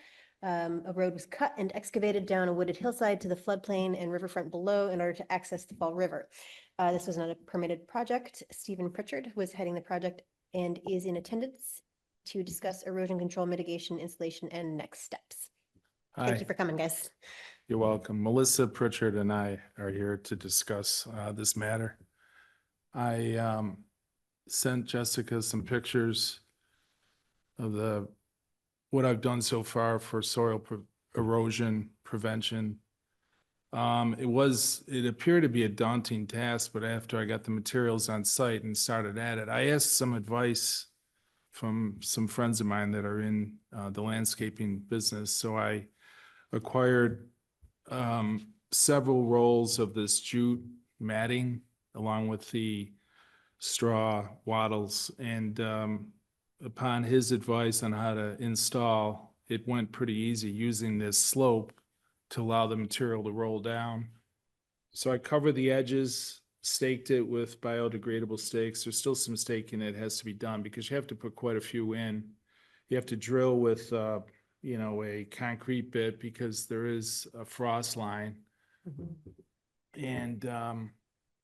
A road was cut and excavated down a wooded hillside to the floodplain and riverfront below in order to access the Fall River. This was not a permitted project. Stephen Pritchard was heading the project and is in attendance to discuss erosion control mitigation, installation, and next steps. Thank you Hi, for coming, guys. you're welcome. Melissa Pritchard and I are here to discuss this matter. I sent Jessica some pictures of what I've done so far for soil erosion prevention. It appeared to be a daunting task, but after I got the materials on site and started at it, I asked some advice from some friends of mine that are in the landscaping business. So I acquired several rolls of this jute matting along with the straw wattles. And upon his advice on how to install, it went pretty easy using this slope to allow the material to roll down. So I covered the edges, staked it with biodegradable stakes. There's still some staking that has to be done because you have to put quite a few in. You have to drill with a concrete bit because there is a frost line. And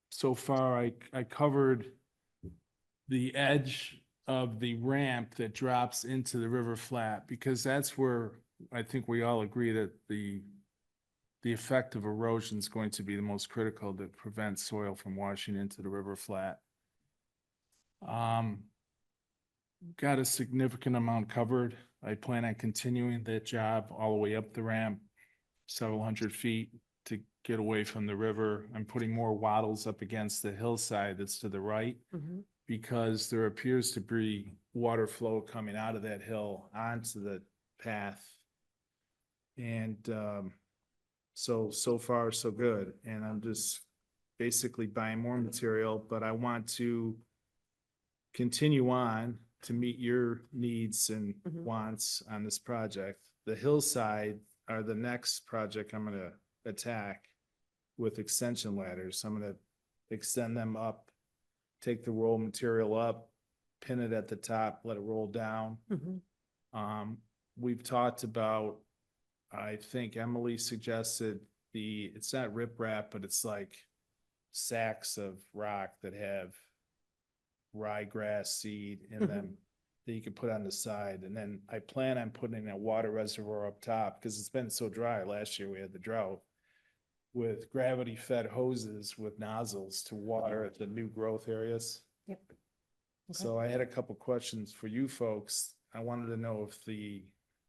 so far I covered the edge of the ramp that drops into the river flat because that's where I think we all agree that the effect of erosion is going to be the most critical to prevent soil from washing into the river flat. Got a significant amount covered. I plan on continuing that job all the way up the ramp, several hundred feet to get away from the river. I'm putting more wattles up against the hillside that's to the right because there appears to be water flow coming out of that hill onto the path. And so far, so good. And I'm just basically buying more material, but I want to continue on to meet your needs and wants on this project. The hillside are the next project I'm gonna attack with extension ladders. I'm gonna extend them up, take the roll material up, pin it at the top, let it roll down. We've talked about, I think Emily suggested it's not riprap, but it's like sacks of rock that have ryegrass seed in them that you can put on the side. And then I plan on putting a water reservoir up top because it's been so dry. Last year we had the drought with gravity fed hoses with nozzles to water the new growth areas. Yep. So I had a couple questions for you folks. I wanted to know if the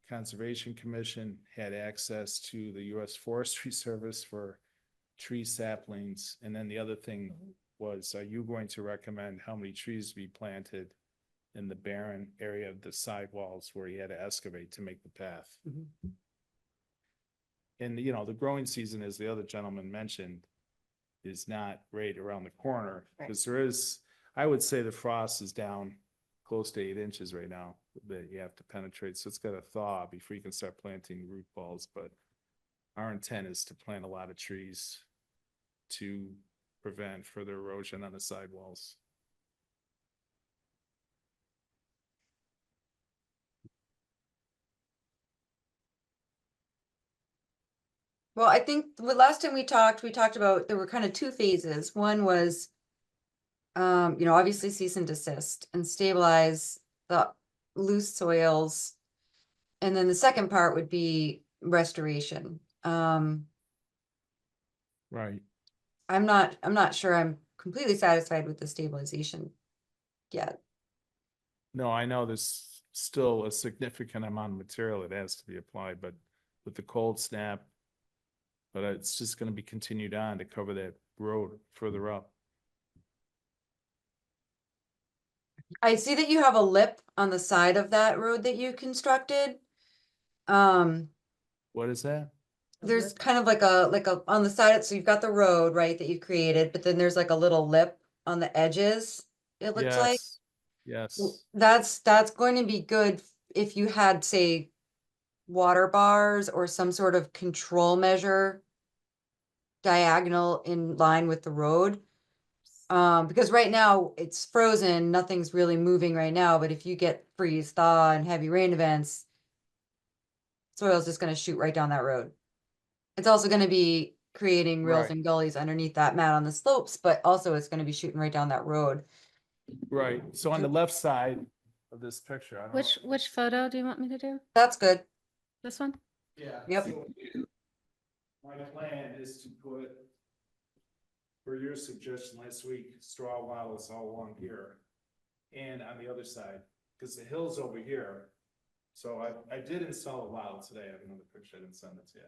Conservation Commission had access to the U.S. Forestry Service for tree saplings. And then the other thing was, are you going to recommend how many trees be planted in the barren area of the sidewalls where you had to excavate to make the path? And, the growing season, as the other gentleman mentioned, is not right around the corner. Right. Because I would say the frost is down close to 8 inches right now that you have to penetrate. So it's got to thaw before you can start planting root balls. But our intent is to plant a lot of trees to prevent further erosion on the sidewalls. Well, I think the last time we talked about, there were kind of two phases. One was, obviously cease and desist and stabilize the loose soils. And then the second part would be restoration. Right. I'm not sure I'm completely satisfied with the stabilization yet. No, I know there's still a significant amount of material that has to be applied, but with the cold snap. But it's just gonna be continued on to cover that road further up. I see that you have a lip on the side of that road that you constructed. Um, What is that? there's kind of like a, on the side, so you've got the road, right, that you've created, but then there's like a little lip on the edges, it looks like. Yes, That's going to be good if you had, say, water bars or some sort of control measure diagonal in line with the road. Because right now it's frozen, nothing's really moving right now, but if you get freeze thaw and heavy rain events, soil's just gonna shoot right down that road. It's also gonna be creating rills Right. and gullies underneath that mat on the slopes, but also it's gonna be shooting right down that road. right. So on the left side of this picture, I don't. Which photo do you want me to do? That's good. This one? Yeah. Yep. so My plan is to put, for your suggestion last week, straw wattles all along here. And on the other side, because the hill's over here. So I did install a wattle today. I have another picture, I didn't send it to you.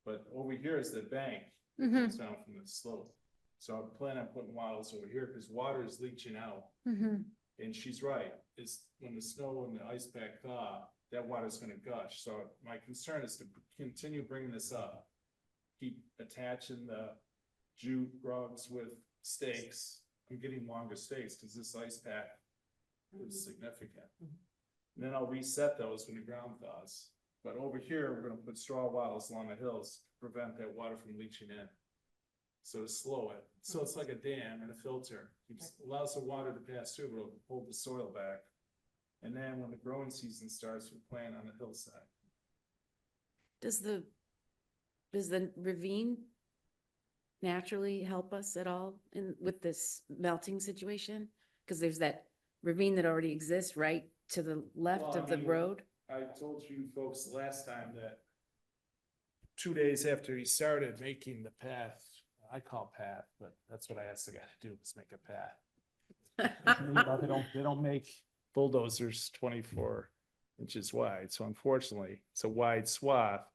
But over here is the bank that Mm-hmm, comes down from the slope. So I plan on putting wattles over here because water is leaching out. mm-hmm. And she's right, is when the snow and the ice pack thaw, that water's gonna gush, so my concern is to continue bringing this up. Keep attaching the jute rugs with stakes, I'm getting longer stakes, cause this ice pack is significant. And then I'll reset those when the ground thaws, but over here, we're gonna put straw wattles along the hills to prevent that water from leaching in. So to slow it, so it's like a dam and a filter, allows the water to pass through, but it'll hold the soil back. And then when the growing season starts, we plant on the hillside. Does the ravine naturally help us at all with this melting situation? Because there's that ravine that already exists right to the left Well, I of the mean, road. I told you folks last time that 2 days after he started making the path, I call path, but that's what I asked the guy to do, was make a path. You know, they don't make bulldozers 24 inches wide, so unfortunately, it's a wide swath.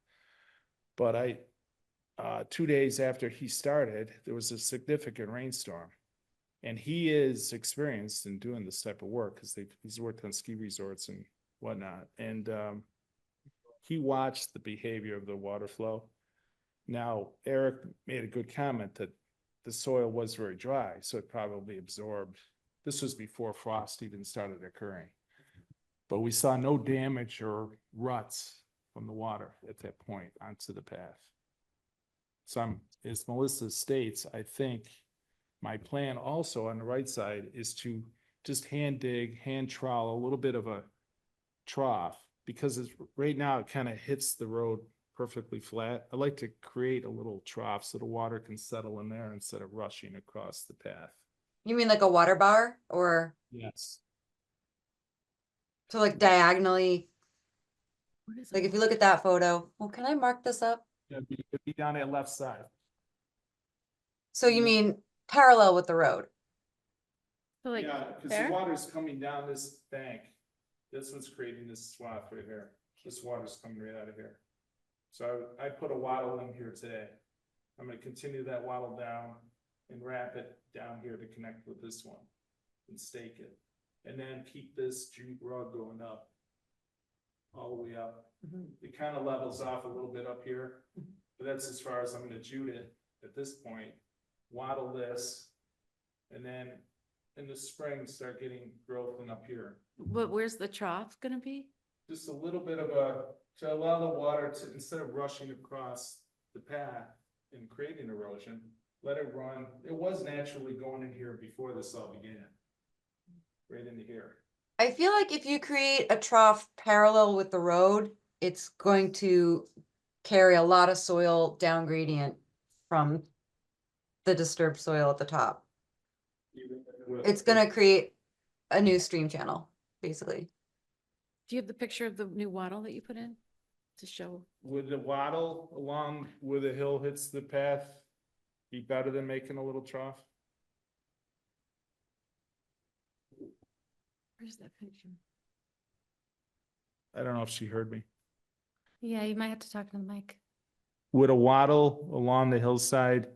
But 2 days after he started, there was a significant rainstorm. And he is experienced in doing this type of work, because he's worked on ski resorts and whatnot, and he watched the behavior of the water flow. Now, Eric made a good comment that the soil was very dry, so it probably absorbed. This was before frost even started occurring. But we saw no damage or ruts from the water at that point onto the path. So as Melissa states, I think my plan also on the right side is to just hand dig, hand trowel a little bit of a trough, because it's right now it kind of hits the road perfectly flat. I like to create a little trough so the water can settle in there instead of rushing across the path. You mean like a water bar, or Yes. so like diagonally, What is like it? if you look at that photo, well, can I mark this up? It'd be down that left side. So you mean parallel with the road? So like Yeah, because the there? water's coming down this bank. This one's creating this swath right here. This water's coming right out of here. So I put a wattle in here today. I'm gonna continue that wattle down and wrap it down here to connect with this one and stake it. And then keep this jute rug going up. All the way up. It kind of levels off a little bit up here, but that's as far as I'm gonna jute it at this point. Wattle this, and then in the spring, start getting growth in up here. But where's the trough gonna be? Just a little bit of to allow the water to, instead of rushing across the path and creating erosion, let it run. It was naturally going in here before this all began. Right into here. I feel like if you create a trough parallel with the road, it's going to carry a lot of soil down gradient from the disturbed soil at the top. It's gonna create a new stream channel, basically. Do you have the picture of the new wattle that you put in to show? Would the wattle along where the hill hits the path be better than making a little trough? Where's that picture? I don't know if she heard me. Yeah, you might have to talk to the mic. Would a wattle along the hillside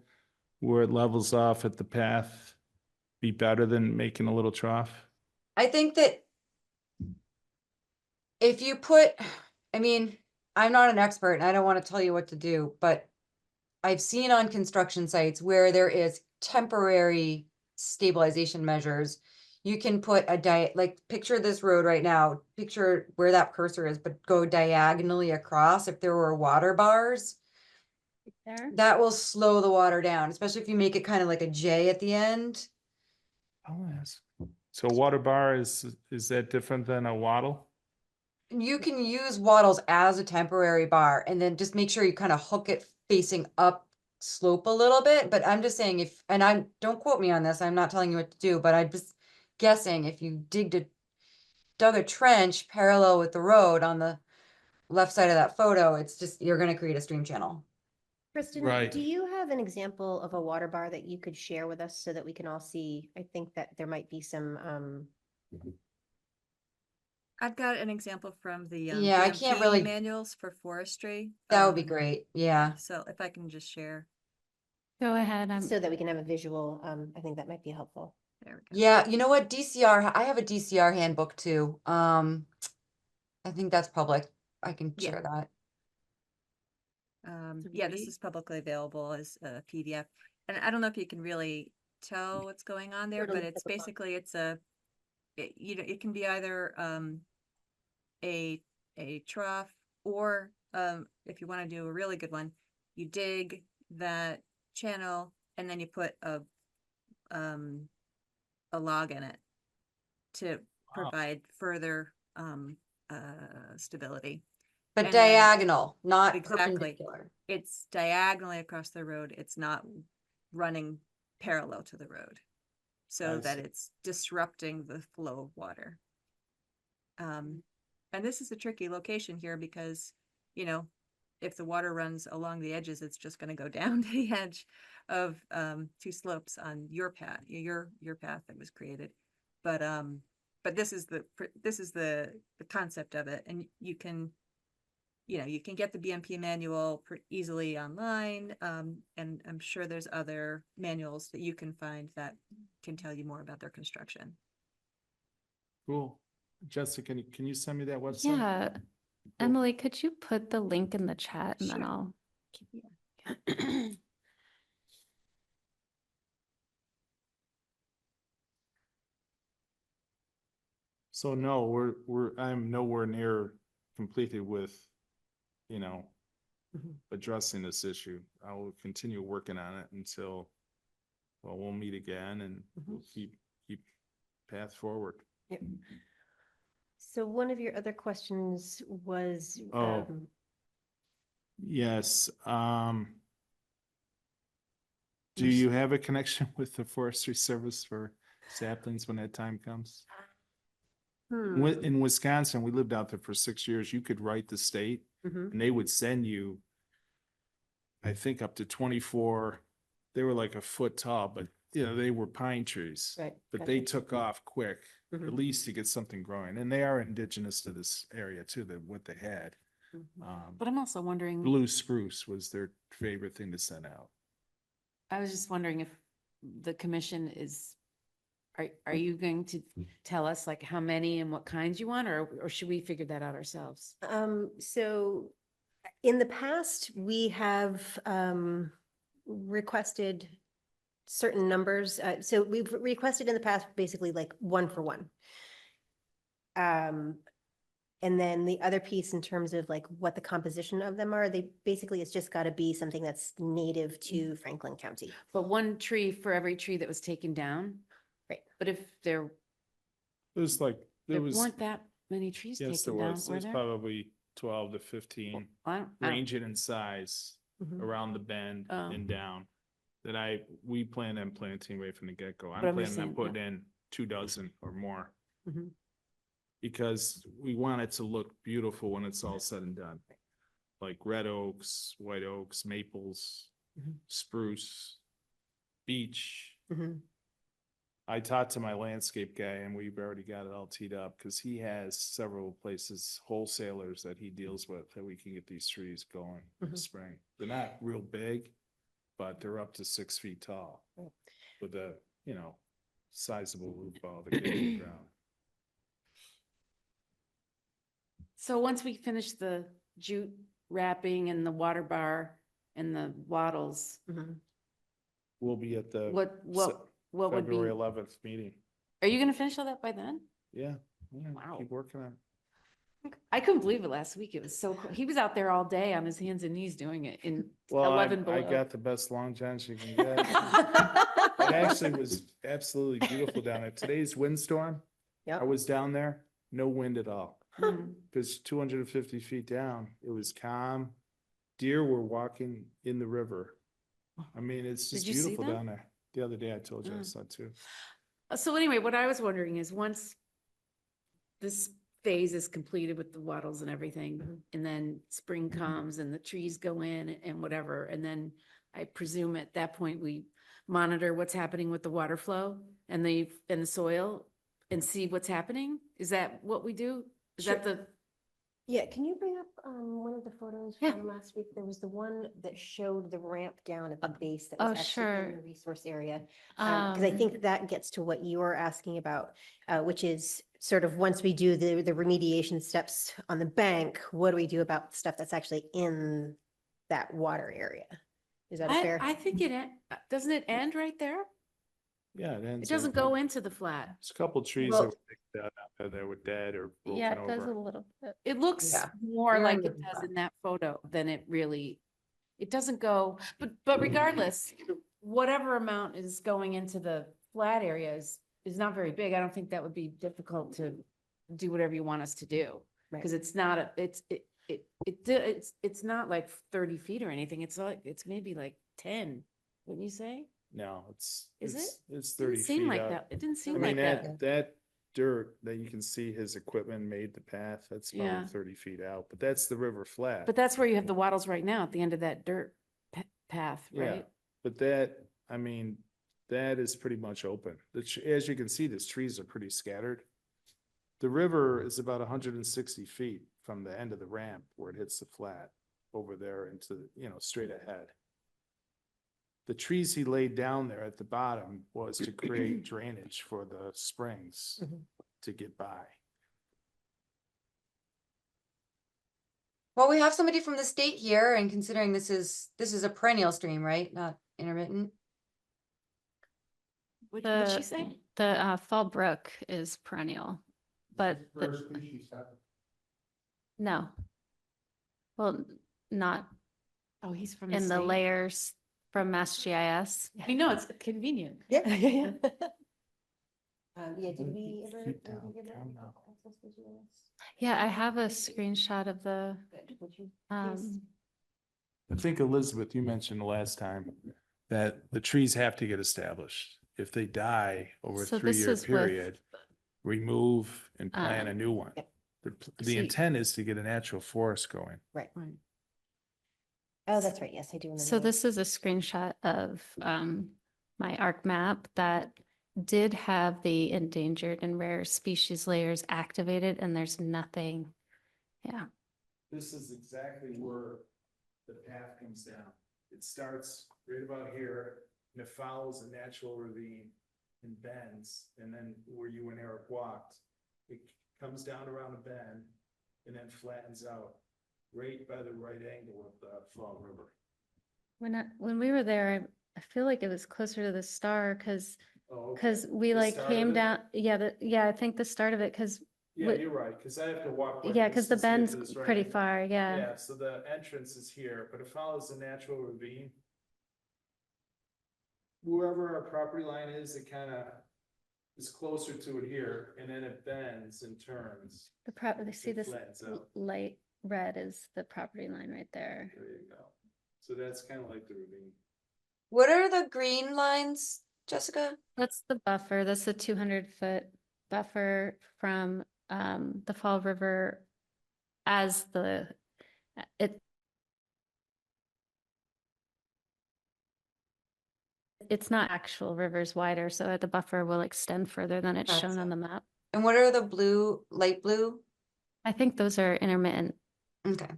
where it levels off at the path be better than making a little trough? I think that if you put, I mean, I'm not an expert and I don't want to tell you what to do, but I've seen on construction sites where there is temporary stabilization measures. You can put like picture this road right now, picture where that cursor is, but go diagonally across. If there were water bars, There. that will slow the water down, especially if you make it kind of like a J at the end. I'll ask. So a water bar is that different than a wattle? You can use wattles as a temporary bar and then just make sure you kind of hook it facing up slope a little bit. But I'm just saying if, and I'm, don't quote me on this, I'm not telling you what to do, but I'm just guessing if you dug a trench parallel with the road on the left side of that photo, it's just, you're gonna create a stream channel. Kristen, Right. do you have an example of a water bar that you could share with us so that we can all see? I think that there might be some, I've got an example from the Yeah, I can't BMP really- manuals for forestry. That would be great. Yeah. So if I can just share, Go ahead. so that we can have a visual, I think that might be helpful. there we go. Yeah, you know what? DCR, I have a DCR handbook too. I think that's public. I can Yeah. share that. To Yeah, this read? is publicly available as a PDF. And I don't know if you can really tell what's going on there, It'll but look it's like a box. basically, you know, it can be either a trough or if you want to do a really good one, you dig that channel and then you put a log in it to provide further stability. But And then- diagonal, not Exactly. perpendicular. It's diagonally across the road. It's not running parallel to the road. So I that see. it's disrupting the flow of water. And this is a tricky location here because, you know, if the water runs along the edges, it's just gonna go down to the edge of two slopes on your path, your path that was created. But this is the concept of it, and you can, you know, you can get the BMP manual easily online, and I'm sure there's other manuals that you can find that can tell you more about their construction. Cool. Jessica, can you send me that website? Yeah. Emily, could you put the link in the chat and then Sure. I'll. So no, I'm nowhere near completed with, you know, Mhm. addressing this issue. I will continue working on it until, well, we'll meet again and we'll keep path forward. So one of your other questions was, Oh. Yes, do you have a connection with the Forestry Service for saplings when that time comes? In Wisconsin, we lived out there for 6 years. You could write the state Mhm. and they would send you, I think, up to 24. They were like a foot tall, but you know, they were pine trees. Right, But they gotcha. took off quick, at Mhm. least to get something growing. And they are indigenous to this area too, that what they had. But I'm also wondering, Blue spruce was their favorite thing to send out. I was just wondering if the commission are you going to tell us like how many and what kinds you want, or should we figure that out ourselves? So in the past, we have requested certain numbers. So we've requested in the past, basically like 1 for 1. And then the other piece in terms of like what the composition of them are, it's just got to be something that's native to Franklin County. But one tree for every tree that was taken down? Right. But if there It was like, there there was, weren't that many trees yes, there taken down, was. There were was there? probably 12 to 15, I don't- ranging in size Mhm. around the bend Oh. and down. That we planned on planting right from the get-go. I'm But I'm just planning on saying, yeah. putting in 2 dozen or more. Mhm. Because we want it to look beautiful when it's all said and done. Like red oaks, white oaks, maples, Mhm. spruce, beech, Mhm. I talked to my landscape guy and we've already got it all teed up because he has several places, wholesalers that he deals with that we can get these trees going in the Mhm. spring. They're not real big, but they're up to 6 feet tall Right. with a, sizable root ball that get in the ground. So once we finish the jute wrapping and the water bar and the wattles, Mhm. We'll be at the what would be, February 11th meeting. are you gonna finish all that by then? Yeah. Wow. Keep working on it. I couldn't believe it last week. It was so, cool. He was out there all day on his hands and knees doing it in Well, 11 I below. got the best long johns you can get. It actually was absolutely beautiful down there. Today's windstorm, I Yep. was down there, no wind at all. Mm. Because 250 feet down, it was calm. Deer were walking in the river. I mean, it's Did just you see beautiful them? down there. The other day I told you I Mm. saw too. So anyway, what I was wondering is once this phase is completed with the wattles and everything, Mhm. and then spring comes and the trees go in and whatever, and then I presume at that point we monitor what's happening with the water flow and the soil and see what's happening? Is that what we do? Is that the, Yeah, can you bring up one of the photos Yeah. from last week? There was the one that showed the ramp down at the base that oh, was actually in sure. the resource area. Because I think that gets to what you were asking about, which is sort of once we do the remediation steps on the bank, what do we do about stuff that's actually in that water area? Is that a fair? I think doesn't it end right there? Yeah, it It ends. doesn't go into the flat. There's a couple trees Well- that were picked out out there that were dead or Yeah, broken it does a over. little bit. It looks Yeah. more They're like in it the does back. in that photo than it really, it doesn't go, but regardless, whatever amount is going into the flat areas is not very big. I don't think that would be difficult to do whatever you want us to do. Right. Cause it's not, it's not like 30 feet or anything. It's like, it's maybe like 10, wouldn't you say? No, it's. Is it's- It's Didn't 30 seem feet like out. that. It didn't I seem mean, like that. that dirt that you can see his equipment made the path, that's Yeah. probably 30 feet out, but that's the river flat. But that's where you have the wattles right now at the end of that dirt path, Yeah, right? but that, I mean, that is pretty much open. As you can see, these trees are pretty scattered. The river is about 160 feet from the end of the ramp where it hits the flat over there into, straight ahead. The trees he laid down there at the bottom was to create drainage for the springs Mhm. to get by. Well, we have somebody from the state here, and considering this is a perennial stream, right? Not intermittent. What'd she say? The Fall Brook is perennial, but First species happen. no. Well, not Oh, he's from in the state? layers from Mass GIS. I know, it's convenient. Yeah. Yeah, did we ever? Keep did we down, give that calm down. access to GIS? Yeah, I have a screenshot of the, Good. Would you please? I think Elizabeth, you mentioned the last time that the trees have to get established. If they die over a So this 3-year is with, period, remove and plant a um, new one. Yep. The See- intent is to get a natural forest going. Right. Right. Oh, that's right. Yes, I do remember. so that. this is a screenshot of my ARC map that did have the endangered and rare species layers activated, and there's nothing. Yeah, This is exactly where the path comes down. It starts right about here and it follows a natural ravine and bends. And then where you and Eric walked, it comes down around a bend and then flattens out right by the right angle of the Fall River. when we were there, I feel like it was closer to the star because Oh, okay. we The like start came of it? down, yeah, I think the start of it, because Yeah, what- you're right, because I have to walk. quite a yeah, because the distance to get bend's to this pretty right far, yeah. Yeah, so the entrance is here, but it follows the natural ravine. Wherever our property line is, it kind of is closer to it here, and then it bends and turns. The property, see It this flattens out. light red is the property line right there. There you go. So that's kind of like the ravine. What are the green lines, Jessica? That's the buffer, that's the 200-foot buffer from the Fall River as it's not actual rivers wider, so the buffer will extend further than it's shown Gotcha. on the map. And what are the blue, light blue? I think those are intermittent. Okay.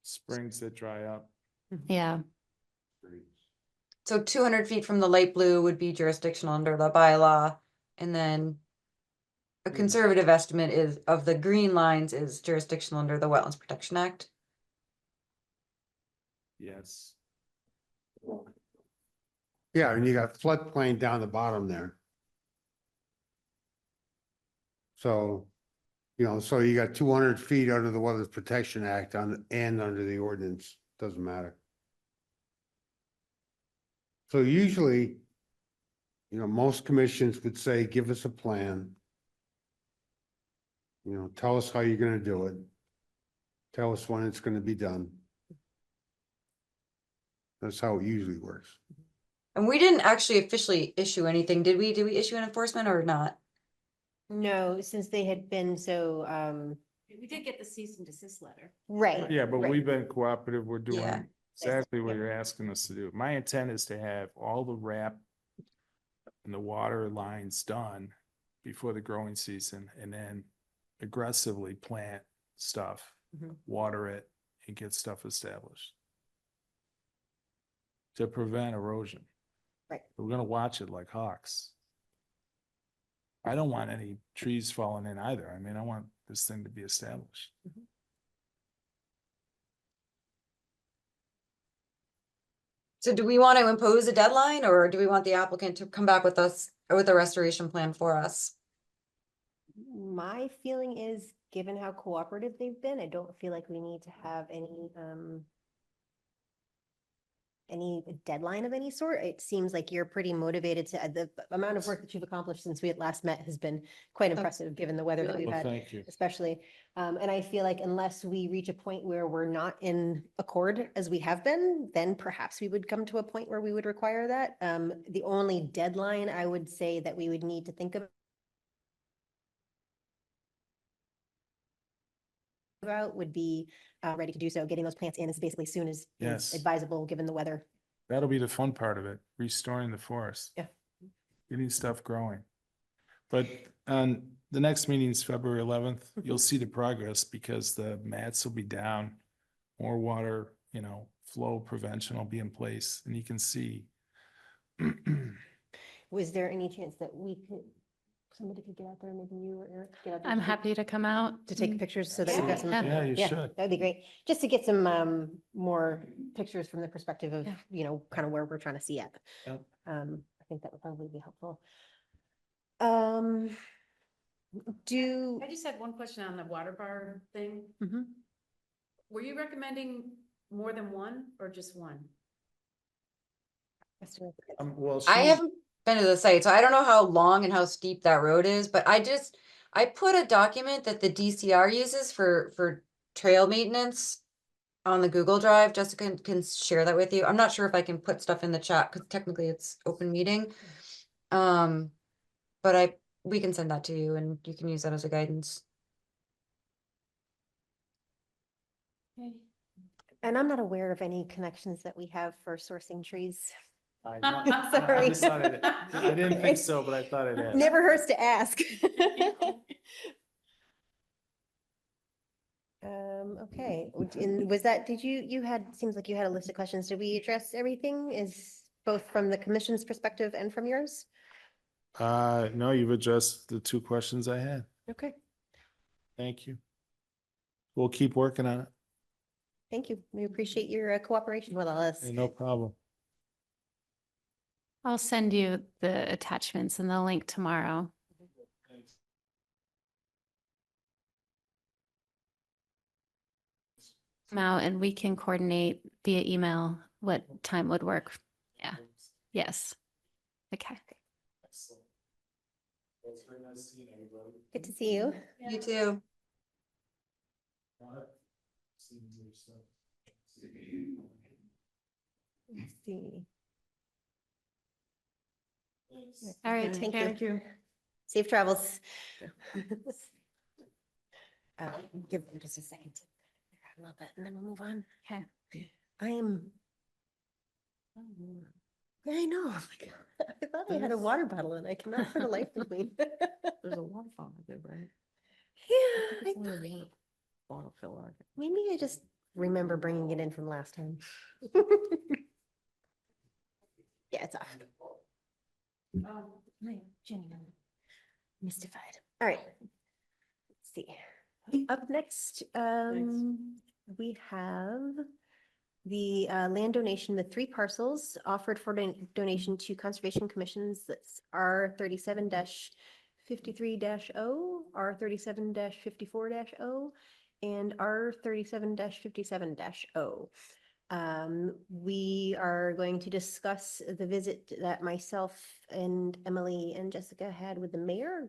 Springs that dry up. Yeah. So 200 feet from the light blue would be jurisdictional under the bylaw. And then a conservative estimate is of the green lines is jurisdictional under the Wetlands Protection Act. Yes. Yeah, and you got floodplain down the bottom there. So, so you got 200 feet under the Wetlands Protection Act and under the ordinance, doesn't matter. So usually, most commissions would say, give us a plan. Tell us how you're gonna do it. Tell us when it's gonna be done. That's how it usually works. And we didn't actually officially issue anything, did we? Did we issue an enforcement or not? No, since they had been so, We did get the cease and desist letter. right. Yeah, but right. we've been cooperative. We're Yeah. doing exactly what Yeah. you're asking us to do. My intent is to have all the wrap and the water lines done before the growing season and then aggressively plant stuff, Mhm. water it and get stuff established to prevent erosion. Right. We're gonna watch it like hawks. I don't want any trees falling in either. I mean, I want this thing to be established. So do we want to impose a deadline or do we want the applicant to come back with us with a restoration plan for us? My feeling is, given how cooperative they've been, I don't feel like we need to have any deadline of any sort. It seems like you're pretty motivated to, the amount of work that you've accomplished since we had last met has been quite impressive, given the weather that Really? we've Well, had. thank you. Especially, and I feel like unless we reach a point where we're not in accord as we have been, then perhaps we would come to a point where we would require that. The only deadline I would say that we would need to think about would be ready to do so. Getting those plants in as basically soon as is Yes. advisable, given the weather. That'll be the fun part of it, restoring the forest. Yeah. Getting stuff growing. But on the next meeting's February 11th, Mm-hmm. you'll see the progress because the mats will be down. More water, flow prevention will be in place and you can see. Was there any chance that somebody could get out there, maybe you or Eric? Get out there I'm to take- happy to come out. To take and- pictures so that we've got some. Yeah, you Yeah, should. that'd be great. Just to get some more pictures from the perspective of, Yeah. kind of where we're trying to see it. Yep. I think that would probably be helpful. Do, I just had one question on the water bar thing. Mhm. Were you recommending more than one or just one? Well, I haven't been to the site, so I don't know how long and how steep that road is, but I put a document that the DCR uses for trail maintenance on the Google Drive. Jessica can share that with you. I'm not sure if I can put stuff in the chat because technically it's open meeting. But we can send that to you and you can use that as a guidance. and I'm not aware of any connections that we have for sourcing trees. I Sorry. just thought I didn't think so, but I thought I'd ask. Never hurts to ask. Okay, and was that, seems like you had a list of questions. Did we address everything? Is both from the commission's perspective and from yours? No, you've addressed the two questions I had. Okay, Thank you. We'll keep working on it. thank you. We appreciate your cooperation with all this. Hey, no problem. I'll send you the attachments and the link tomorrow. Come out and we can coordinate via email what time would work. Yeah. Yes. Okay. Good to see you. You too. Let's see. All right. Thank take care. you. Safe travels. Give them just a second to figure out a little bit and then we'll move on. Okay. I am. I know. I'm like, I thought I had a There's- water bottle and I cannot for the life of me. There's a water fountain there, right? Yeah, It's I only a thought- water bottle filler. maybe I just remember bringing it in from last time. Yeah, it's off. My Jenny, I'm mystified. All right. Let's see. Up next, we have the land donation, the 3 parcels offered for donation to Conservation Commissions. That's R 37-53-0, R 37-54-0, and R 37-57-0. We are going to discuss the visit that myself and Emily and Jessica had with the mayor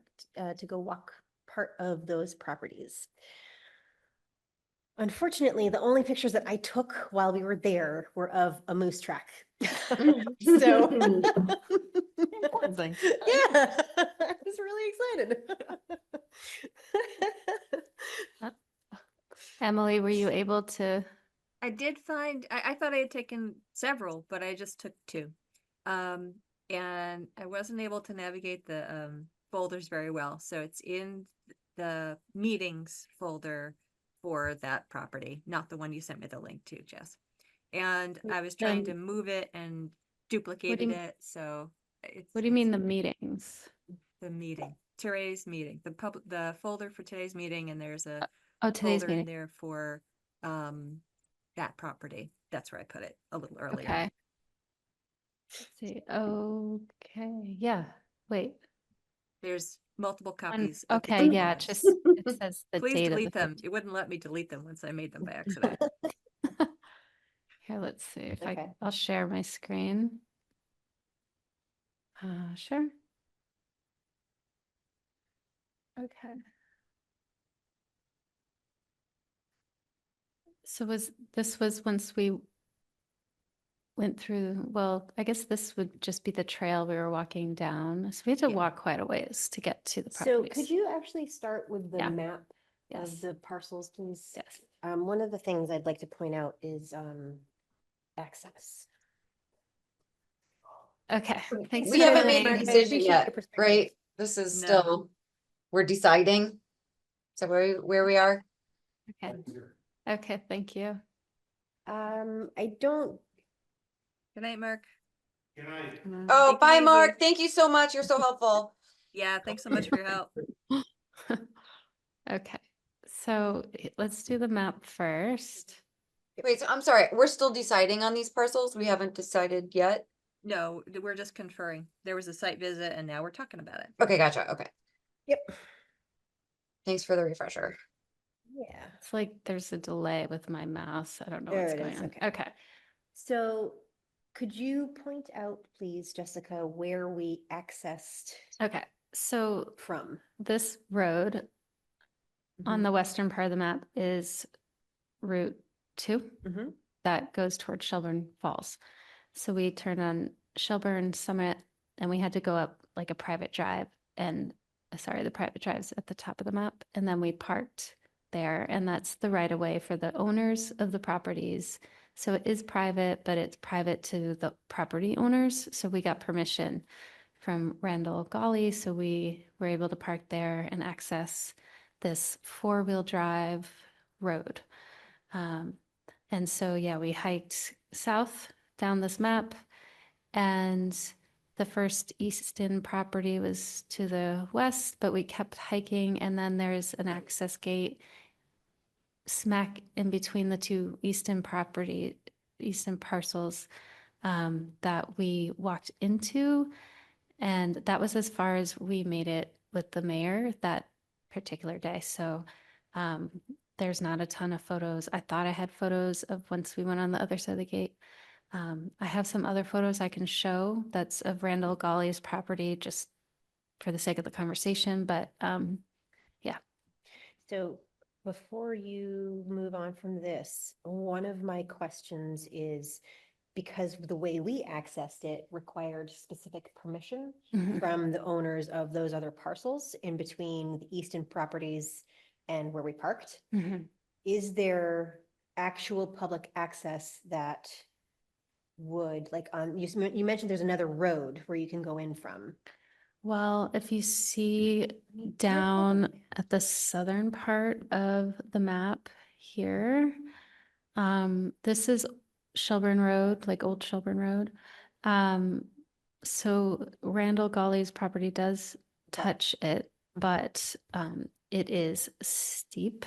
to go walk part of those properties. Unfortunately, the only pictures that I took while we were there were of a moose track. So. Important thing. Yeah, I was really excited. Emily, were you able to? I did find, I thought I had taken several, but I just took 2. And I wasn't able to navigate the folders very well, so it's in the meetings folder for that property, not the one you sent me the link to, Jess. And I was trying to move it and duplicated you- it, so it's. What do you mean the it's meetings? The meeting, today's meeting, the folder for today's meeting, and there's a Oh, today's folder in meeting. there for that property. That's where I put it a little earlier. Okay. Let's see. Okay. Yeah. Wait. There's multiple One- copies. of the Okay. Yeah. It documents. just it says the Please date of the delete them. 15th. It wouldn't let me delete them once I made them by accident. Here, let's see if Okay. I'll share my screen. Sure. Okay. So this was once we went through, well, I guess this would just be the trail we were walking down. So we had to Yeah. walk quite a ways to get to the So properties. could you actually start with the Yeah. map Yes. of the parcels, please? Yes. One of the things I'd like to point out is access. Okay. Thanks We for haven't made a reminding me. decision appreciate yet, your perspective. right? This is No. still, we're deciding. So where we are? Okay. Okay. Thank you. I don't, Good night, Mark. Good night. Oh, Take it bye, easy. Mark. Thank you so much. You're so helpful. Yeah, thanks so much for your help. Okay. So let's do the map first. Wait, so I'm sorry. We're still deciding on these parcels? We haven't decided yet? No, we're just conferring. There was a site visit and now we're talking about it. Okay, gotcha. Okay. yep, Thanks for the refresher. yeah. It's like there's a delay with my mouse. I don't know There what's it going is, on. okay. Okay. So could you point out, please, Jessica, where we accessed Okay. So from? this road on Mhm. the western part of the map is Route 2 Mhm. that goes towards Shelburne Falls. So we turned on Shelburne Summit and we had to go up like a private drive and sorry, the private drive's at the top of the map. And then we parked there and that's the right of way for the owners of the properties. So it is private, but it's private to the property owners. So we got permission from Randall Golly. So we were able to park there and access this 4-wheel drive road. And so, yeah, we hiked south down this map and the first Easton property was to the west, but we kept hiking and then there's an access gate smack in between the 2 Easton parcels that we walked into. And that was as far as we made it with the mayor that particular day. So there's not a ton of photos. I thought I had photos of once we went on the other side of the gate. I have some other photos I can show that's of Randall Golly's property just for the sake of the conversation, but yeah. So before you move on from this, one of my questions is, because the way we accessed it required specific permission Mhm. from the owners of those other parcels in between the Easton properties and where we parked. Mhm. Is there actual public access that would, like, you mentioned there's another road where you can go in from. Well, if you see Me too. down at the southern part of the map here, this is Shelburne Road, like Old Shelburne Road. So Randall Golly's property does touch it, but it is steep.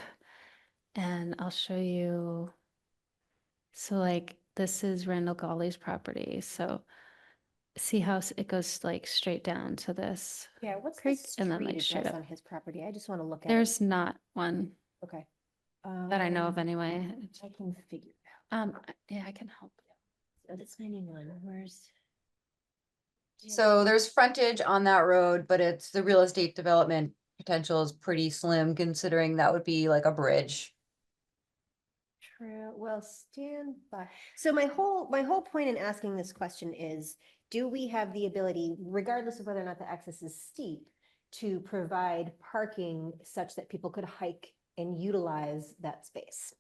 And I'll show you. So like this is Randall Golly's property. So see how it goes like straight down to this. Yeah, what's the creek, and then, street like, straight address up. on his property? I just want to look at it. There's not one Okay. that I know of Um, anyway. I can figure it out. Yeah, I can help. So that's 91, where's? So there's frontage on that road, but it's the real estate development potential is pretty slim considering that would be like a bridge. True, well, stand by. So my whole point in asking this question is, do we have the ability, regardless of whether or not the access is steep, to provide parking such that people could hike and utilize that space?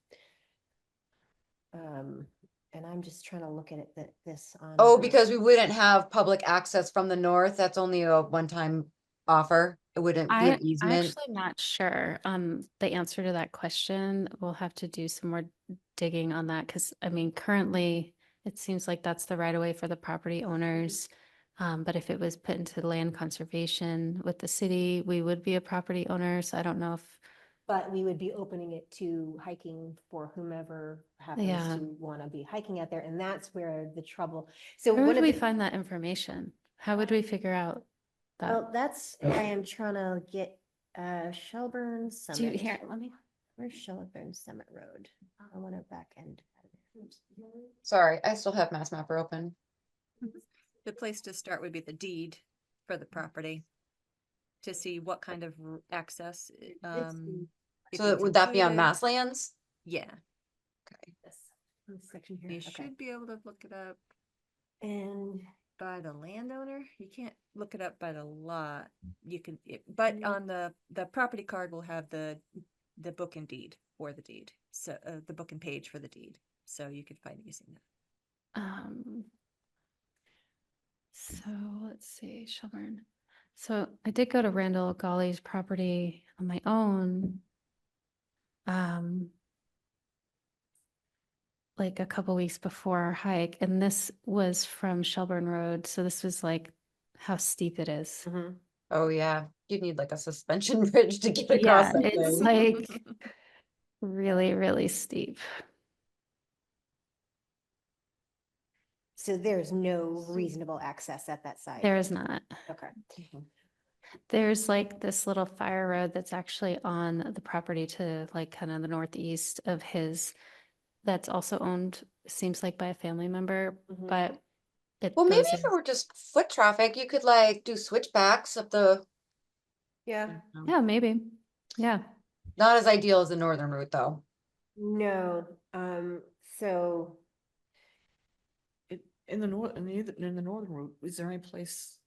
And I'm just trying to look at it, this on. Oh, because we wouldn't have public access from the north. That's only a one-time offer. It wouldn't be an I'm easement. actually not sure. The answer to that question, we'll have to do some more digging on that because I mean, currently it seems like that's the right of way for the property owners. But if it was put into land conservation with the city, we would be a property owner. So I don't know if, But we would be opening it to hiking for whomever happens Yeah. to want to be hiking out there, and that's where the trouble. So where one would of we the, find that information? How would we figure out that? well, that's, I am trying to get, Shelburne Do you, Summit. here, let me. Where's Shelburne Summit Road? I want to back end. Sorry, I still have Mass Mapper open. The place to start would be the deed for the property. To see what kind of access, if So it's would that be on included. Mass Lands? Yeah, This section here, you okay. should be able to look it up And by the landowner. You can't look it up by the lot. You can, but on the property card will have the book and deed for the deed. So, the book and page for the deed. So you could find using that. So let's see, Shelburne. So I did go to Randall Golly's property on my own. Like a couple weeks before our hike, and this was from Shelburne Road. So this was like how steep it is. Oh, yeah. You'd need like a suspension bridge to get Yeah, across that it's thing. like really, really steep. so there's no reasonable access at that site. There is not. Okay. There's like this little fire road that's actually on the property to like kind of the northeast of his, that's also owned, seems like by a family member, Mhm. but it Well, maybe goes if in- it were just foot traffic, you could like do switchbacks up the, Yeah, Yeah, maybe. Yeah. not as ideal as the northern route though. no, so In the north, in the northern route, is there any place,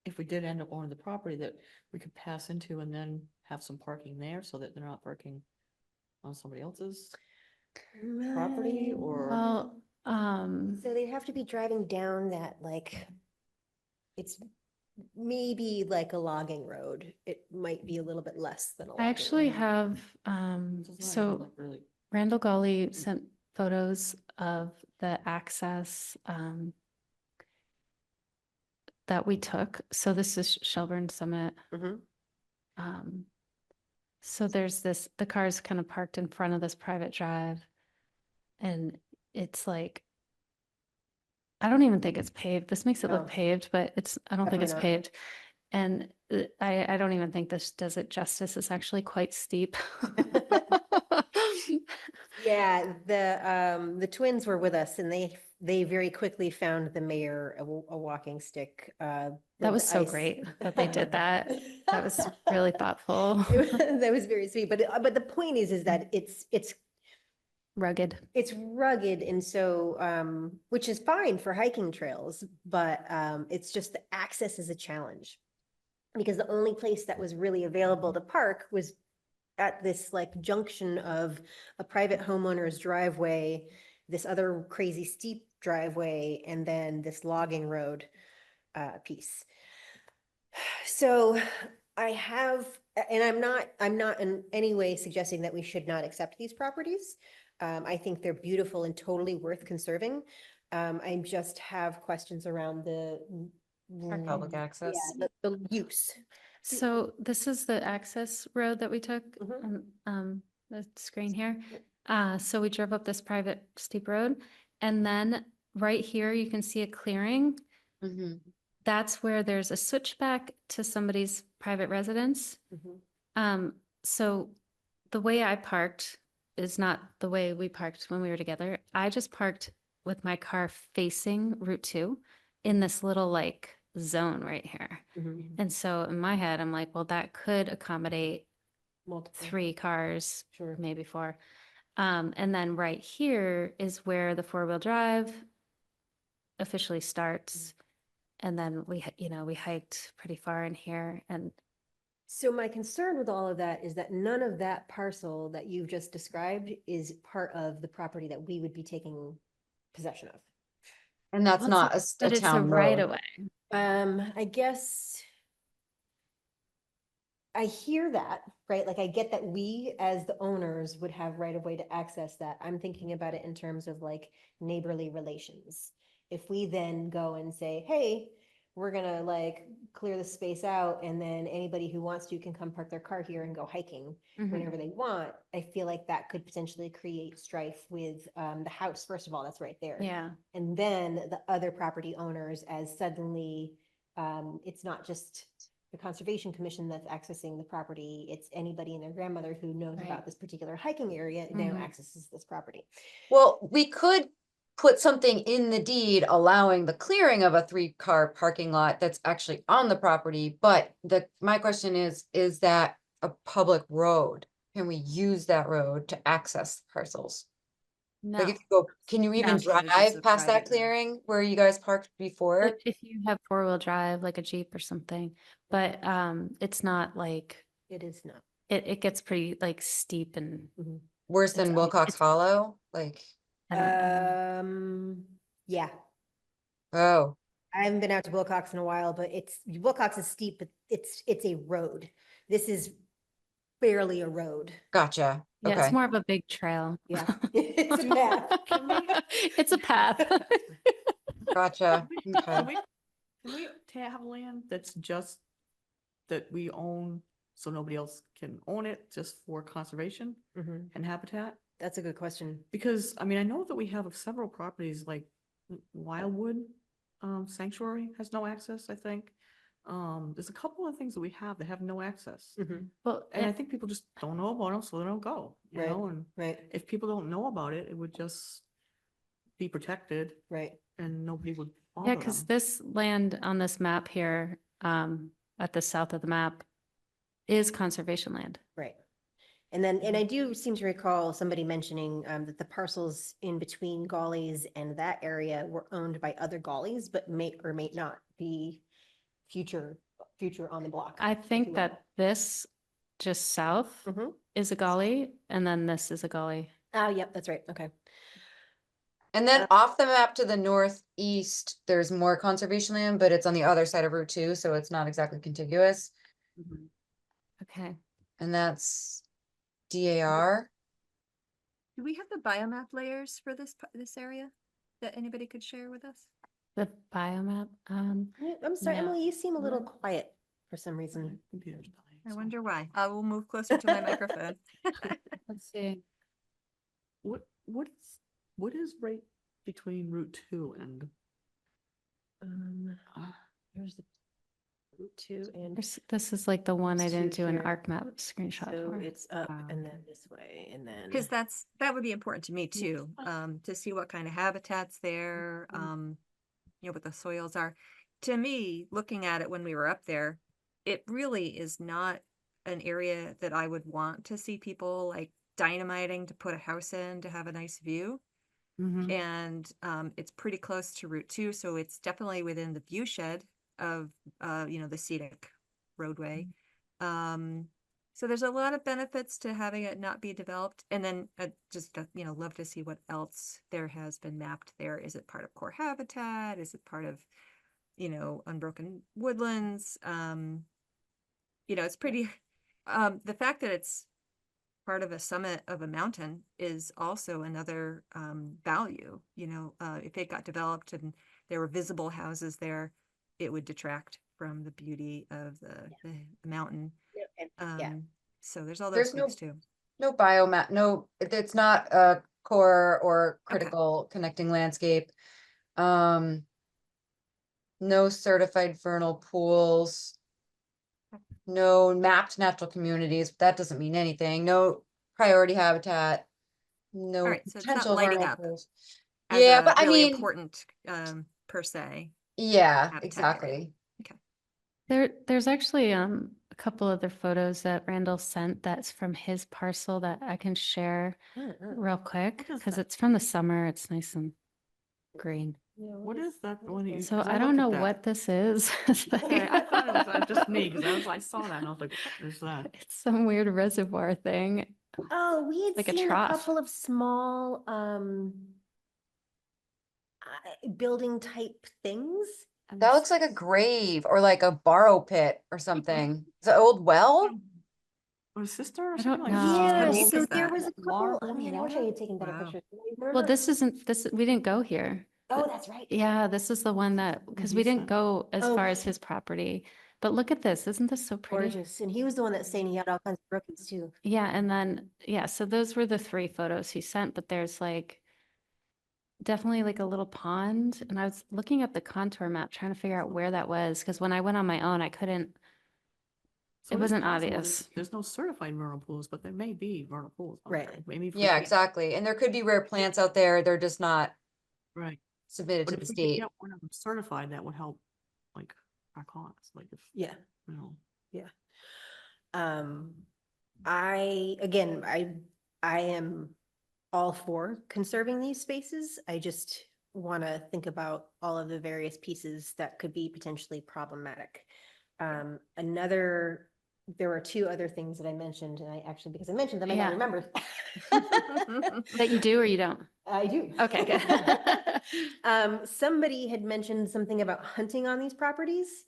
if we did end up owning the property, that we could pass into and then have some parking there so that they're not parking on somebody else's property or? Well, so they'd have to be driving down that, like, it's maybe like a logging road. It might be a little bit less than a I logging actually road. have, It's not even, so like, really- Randall Golly sent photos of the access that we took. So this is Shelburne Summit. Mhm. So there's this, the car's kind of parked in front of this private drive. And it's like, I don't even think it's paved. This makes it No. look paved, but I don't think it's Definitely not. paved. And I don't even think this does it justice. It's actually quite steep. Yeah, the twins were with us and they very quickly found the mayor a walking stick. That with was the so ice. great that they did that. That was really thoughtful. That was very sweet, but the point is that it's Rugged. rugged, and so which is fine for hiking trails, but it's just the access is a challenge. Because the only place that was really available to park was at this like junction of a private homeowner's driveway this other crazy steep driveway, and then this logging road piece. So I have, and I'm not in any way suggesting that we should not accept these properties. I think they're beautiful and totally worth conserving. I just have questions around the Public yeah, access. the use. So this is the access road that we took Mhm. on the screen here. So we drove up this private steep road, and then right here you can see a clearing. Mhm. That's where there's a switchback to somebody's private residence. Mhm. So the way I parked is not the way we parked when we were together. I just parked with my car facing Route 2 in this little like zone right here. Mhm. And so in my head, I'm like, well, that could accommodate Multiple. 3 cars, Sure. maybe 4. And then right here is where the 4-wheel drive officially starts. And then we hiked pretty far in here, and So my concern with all of that is that none of that parcel that you've just described is part of the property that we would be taking possession of. And that's Well, not it's a but it's a town right road. away. I guess I hear that, right? Like I get that we as the owners would have right of way to access that. I'm thinking about it in terms of like neighborly relations. If we then go and say, hey, we're gonna like clear the space out and then anybody who wants to can come park their car here and go hiking Mhm. whenever they want, I feel like that could potentially create strife with the house, first of all, that's right there. Yeah. And then the other property owners as suddenly it's not just the Conservation Commission that's accessing the property, it's anybody and their grandmother who knows Right. about this particular hiking area now Mhm. accesses this property. Well, we could put something in the deed allowing the clearing of a 3-car parking lot that's actually on the property, but my question is that a public road? Can we use that road to access parcels? Like No. if you go, can you even Not because it's drive a past that private road. clearing where you guys parked before? If you have 4-wheel drive, like a Jeep or something, but it's not like It is not. it gets pretty like steep and Worse than it's- Wilcox it's- Hollow? Like, I don't know. Yeah, oh, I haven't been out to Wilcox in a while, but Wilcox is steep, but it's a road. This is barely a road. gotcha. Yeah, it's Okay. more of a big trail. Yeah, it's a path. It's a path. Gotcha. Can Okay. we have land that's just that we own, so nobody else can own it, just for conservation Mhm. and habitat? That's a good question. Because, I mean, I know that we have several properties like Wildwood Sanctuary has no access, I think. There's a couple of things that we have that have no access. Mhm. Well, And I think people just don't know about them, so they don't go, you Right. know, and Right, if people don't know about it, it would just be protected right. and nobody would yeah, bother because them. this land on this map here, at the south of the map, is conservation land. Right. And then, and I do seem to recall somebody mentioning that the parcels in between Gauley's and that area were owned by other Gauley's, but may or may not be future on the block. I if you think will. that this just south Mhm. is a gully, and then this is a gully. Oh, yep, that's right. Okay. And then off the map to the northeast, there's more conservation land, but it's on the other side of Route 2, so it's not exactly contiguous. Okay. And that's DAR. Do we have the biomap layers for this area that anybody could share with us? The biomap, I'm sorry, No. Emily, you seem a little quiet for some reason. Computer's dying, I so. wonder why. I will move closer to my microphone. let's see. What is right between Route 2 and? Here's the Route 2 and This is like the one I It's didn't two do an here. ArcMap screenshot so for. it's up and then this way and then. Because that would be important to me too, to see what kind of habitat's there, what the soils are. To me, looking at it when we were up there, it really is not an area that I would want to see people like dynamiting to put a house in to have a nice view. Mhm. And it's pretty close to Route 2, so it's definitely within the view shed of the scenic roadway. So there's a lot of benefits to having it not be developed. And then just, you know, love to see what else there has been mapped there. Is it part of core habitat? Is it part of, you know, unbroken woodlands? You know, it's pretty, the fact that it's part of a summit of a mountain is also another value. You know, if it got developed and there were visible houses there, it would detract from the beauty of the mountain. Yeah. So there's all There's those things too. no biomap, it's not a core or Okay. critical connecting landscape. No certified vernal pools. No mapped natural communities, but that doesn't mean anything. No priority habitat. No Right, so it's not potential lighting vernal up pools. as Yeah, a but I really mean, important per se. yeah, habitat area. exactly. There's actually a couple other photos that Randall sent that's from his parcel that I can share real quick is because that? it's from the summer. It's nice and green. What is that one? You- So 'cause I don't looked at know that. what this is. Okay, I thought it was just me, because I saw that and I was like, what is that? It's some weird reservoir thing. Oh, we had Like a seen a trough. couple of small, building type things. That looks like a grave or like a borrow pit or something. It's an old well? Or sister or I something don't like? know. Yeah, How deep so is there that? was a Water, couple, I mean, I wish I water? had taken better Wow. pictures. Well, this isn't this. We didn't go here. Oh, that's right. Yeah, this is the one that because we he didn't sent. go as far as Okay. his property. But look at this. Isn't this so pretty? Gorgeous. And he was the one that's saying he had all kinds of brookings too. Yeah, and then yeah, so those were the 3 photos he sent, but there's like definitely like a little pond. And I was looking at the contour map trying to figure out where that was because when I went on my own, I couldn't. So It it's wasn't possible obvious. There's no certified vernal pools, but there may be vernal pools. out Right. there. Maybe. if we Yeah, could- exactly. And there could be rare plants out there. They're just not Right. submitted But to the if we could state. get one of them certified, that would help, like, our cause, like if, Yeah. you know. I am all for conserving these spaces. I just want to think about all of the various pieces that could be potentially problematic. There were 2 other things that I mentioned, and I actually, because I mentioned them, I Yeah. now remember. That you do or you don't? I do. Okay, good. Somebody had mentioned something about hunting on these properties.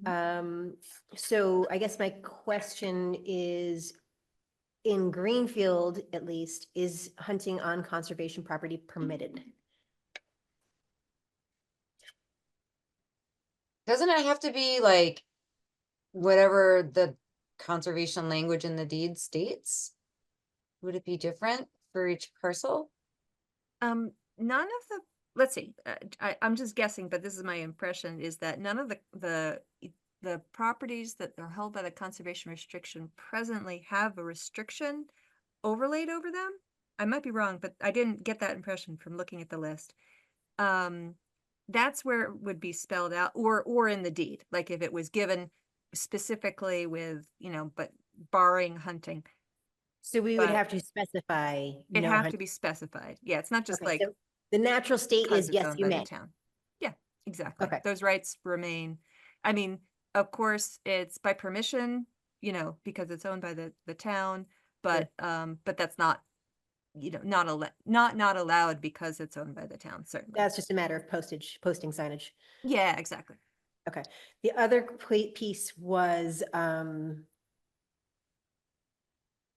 So I guess my question is, in Greenfield, at least, is hunting on conservation property permitted? Doesn't it have to be like whatever the conservation language in the deed states? Would it be different for each parcel? None of the, let's see, I'm just guessing, but this is my impression, is that none of the properties that are held by the conservation restriction presently have a restriction overlaid over them. I might be wrong, but I didn't get that impression from looking at the list. That's where it would be spelled out, or in the deed, like if it was given specifically with, you know, but barring hunting, So we would But have to specify. it'd no have hunt- to be specified. Yeah, it's not just Okay, like so the natural state because is it's yes, owned you by the may. town. Yeah, exactly. Okay. Those rights remain. I mean, of course, it's by permission, you know, because it's owned by the town, but that's not, you know, not allowed because it's owned by the town, certainly. That's just a matter of posting signage. Yeah, exactly. Okay. The other piece was,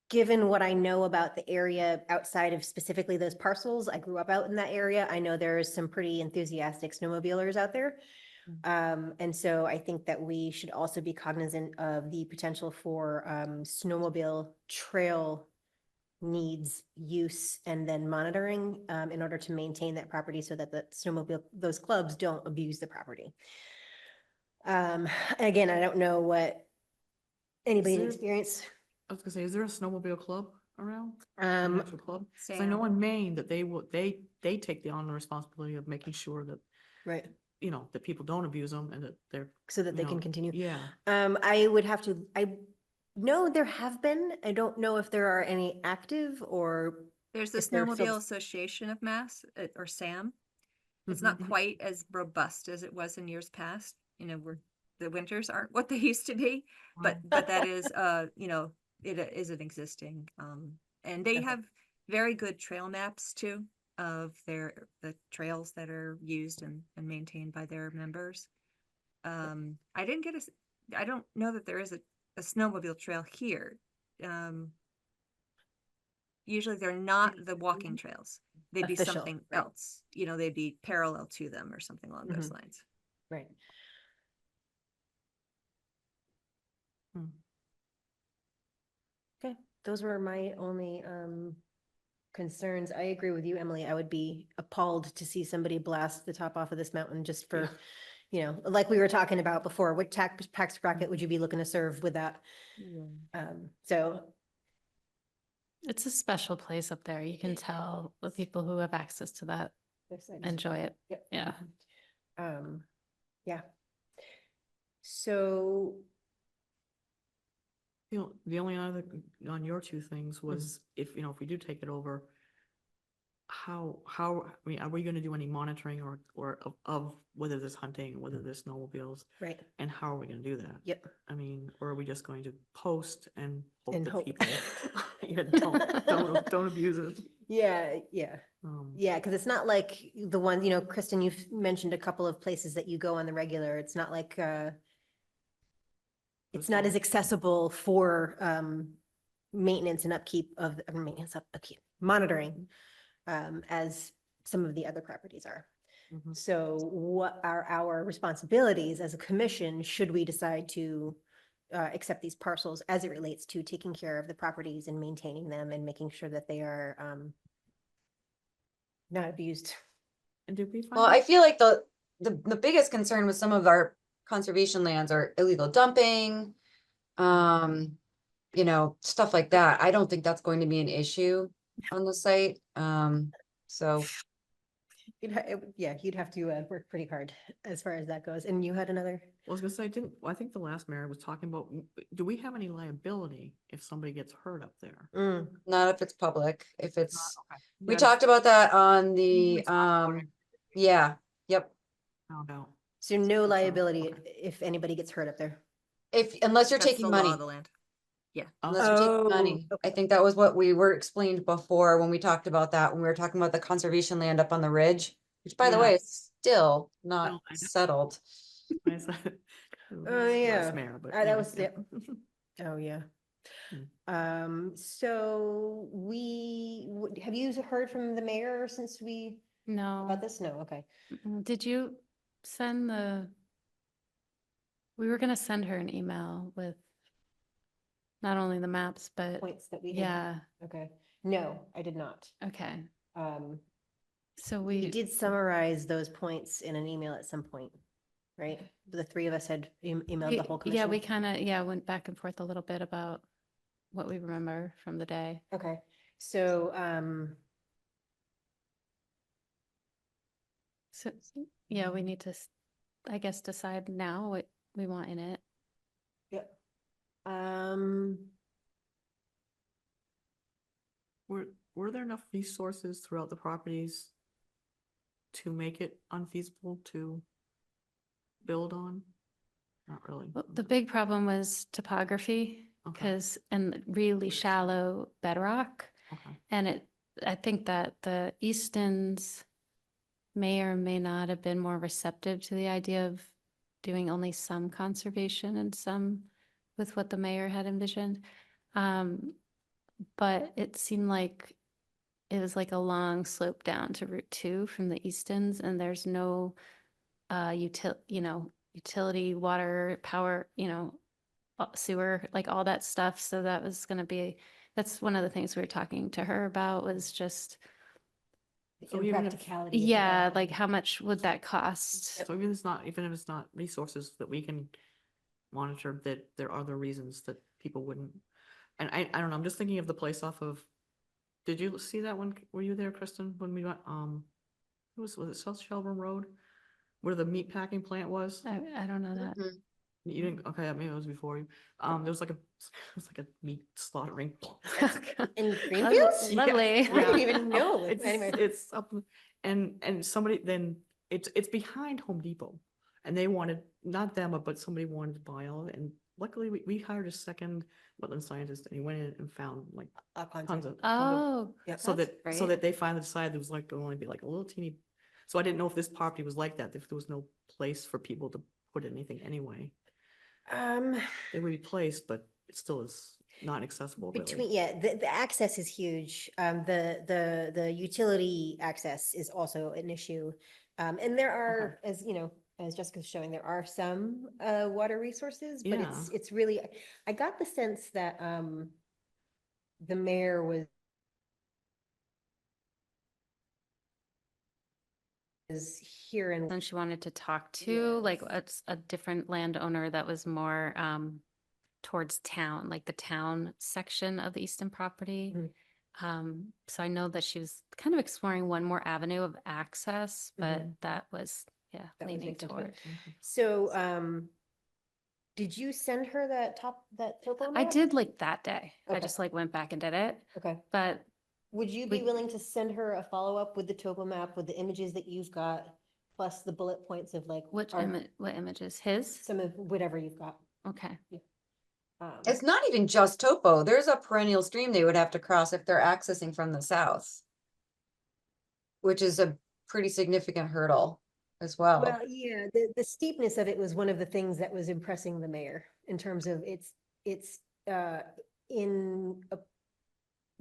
given what I know about the area outside of specifically those parcels, I grew up out in that area. I know there's some pretty enthusiastic snowmobilers out there. And so I think that we should also be cognizant of the potential for snowmobile trail needs, use, and then monitoring in order to maintain that property so that the those clubs don't abuse the property. Again, I don't know what anybody there- experience. I was gonna say, is there a snowmobile club around? An actual club? 'Cause I know Sam. in Maine that they take the on the responsibility of making sure that, Right. you know, that people don't abuse them and that they're. So that you they can know, continue. Yeah. I would have to, I know there have been, I don't know if there are any active or, There's the if they're Snowmobile still- Association of Mass, or SAM. It's not Mhm. quite as robust as it was in years past, you know, where the winters aren't what they used to be, but that is, you know, it is an existing, and they Okay. have very good trail maps too of the trails that are used and maintained by their members. I didn't get I don't know that there is a snowmobile trail here. Usually they're not the walking trails. They'd be Official, something right. else, they'd be parallel to them or something along those Mhm. lines. Right. Hmm. Okay, those were my only concerns. I agree with you, Emily. I would be appalled to see somebody blast the top off of this mountain just for, like we were talking about before, what tax bracket would you be looking to serve with that? So, It's a special place up there. You can tell the people who have access to that enjoy it. Yep. Yeah. Yeah. So, The only other, on your two things was if we do take it over, how, I mean, are we gonna do any monitoring or of whether there's hunting, whether there's snowmobiles, right, and how are we gonna do that? yep. I mean, or are we just going to post and hope And that hope. people don't abuse it? Yeah, yeah. Um, Yeah, because it's not like the one, Kristen, you've mentioned a couple of places that you go on the regular. It's not like, it's not as accessible for maintenance and upkeep of, monitoring as some of the other properties are. mhm. So what are our responsibilities as a commission, should we decide to accept these parcels as it relates to taking care of the properties and maintaining them and making sure that they are not abused? And did we find? Well, I out- feel like the biggest concern with some of our conservation lands are illegal dumping. Stuff like that. I don't think that's going to be an issue on the site. So You'd have to work pretty hard as far as that goes. And you had another? I was gonna say, I think the last mayor was talking about, do we have any liability if somebody gets hurt up there? not if it's public, if it's, Okay. we Yeah, talked about that on we the, talked about it. yeah, yep. Found out. So no So, liability okay. if anybody gets hurt up there? Unless you're That's taking the law money. of the land. Unless you're taking Oh, money. I okay. think that was what we were explained before when we talked about that, when we were talking about the conservation land up on the ridge, which by the Yeah. way, is still No, not I know. settled. I said- Oh, yeah. Last mayor, but That anyway, was, yeah. Oh, yeah. Hmm. So have you heard from the mayor since we, No. about this? No, okay. Did you send we were gonna send her an email with not only the maps, but Points that we had. yeah, Okay. No, I did not. okay. Um, So we did summarize those points in an email at some point, right? The three of us had emailed the whole Yeah, commission. we kind of, went back and forth a little bit about what we remember from the day. Okay, so, So, yeah, we need to, I guess, decide now what we want in it. yep. Were there enough resources throughout the properties to make it unfeasible to build on? Not really. Well, the big problem was topography, Okay. and really shallow bedrock. Okay. And I think that the Eastons may or may not have been more receptive to the idea of doing only some conservation and some with what the mayor had envisioned. But it seemed like it was like a long slope down to Route 2 from the Eastons, and there's no utility, water, power, sewer, like all that stuff. So that was going to be, that's one of the things we were talking to her about, was just, So even if- Impracticality. of yeah, that. like how much would that cost? So even if it's not resources that we can monitor, that there are other reasons that people wouldn't. And I don't know, I'm just thinking of the place off of, did you see that one? Were you there, Kristen, when we went, was it South Shelburne Road? Where the meat packing plant was? I don't know that. Mhm. You didn't, okay, maybe it was before you. There was like a, it was like a meat slaughtering. In Greenfield? Lovely. I didn't even know. It's, Anyway. it's up, and somebody, then it's behind Home Depot. And they wanted, not them, but somebody wanted to buy all of it, and luckily we hired a second wetland scientist and he went in and found like tons Content. of. Oh, Yeah. So that's that, so great. that they finally decided there was like, going only be like a little teeny. So I didn't know if this property was like that, if there was no place for people to put anything anyway. They would be placed, but it still is not accessible Between, really. yeah, the access is huge. The utility access is also an issue. And there are, as you know, as Jessica's showing, there are some water resources, but Yeah. it's really, I got the sense that the mayor was here and Then she wanted to talk to, like, Yes. a different landowner that was more towards town, like the town section of the Easton property. Mhm. So I know that she was kind of exploring one more avenue of access, but Mhm. that was, yeah, That was leaning mixed into it. toward. So, did you send her that topo I map? did like that day. I Okay. just like went back and did it, Okay. but Would you be We- willing to send her a follow-up with the topo map with the images that you've got, plus the bullet points of like what our- what images? His? some of whatever you've got? Okay. It's not even just topo. There's a perennial stream they would have to cross if they're accessing from the south. Which is a pretty significant hurdle as well. Well, yeah, the steepness of it was one of the things that was impressing the mayor in terms of it's in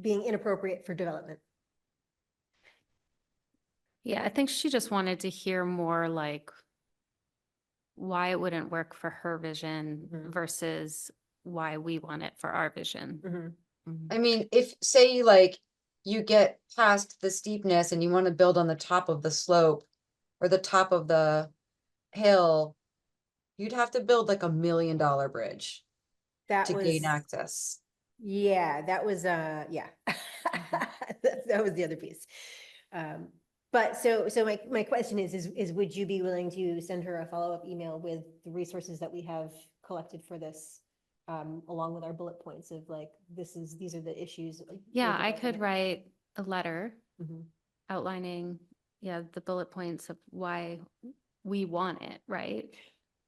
being inappropriate for development. Yeah, I think she just wanted to hear more like why it wouldn't work for her vision Mhm. versus why we want it for our vision. Mhm. I mean, if, say, like, you get past the steepness and you want to build on the top of the slope or the top of the hill, you'd have to build like $1 million bridge That to was, gain access. yeah, that was, yeah. That was the other piece. But so my question is would you be willing to send her a follow-up email with the resources that we have collected for this? Along with our bullet points of like, these are the issues. for Yeah, I could development. write a letter Mhm. outlining, yeah, the bullet points of why we want it, right?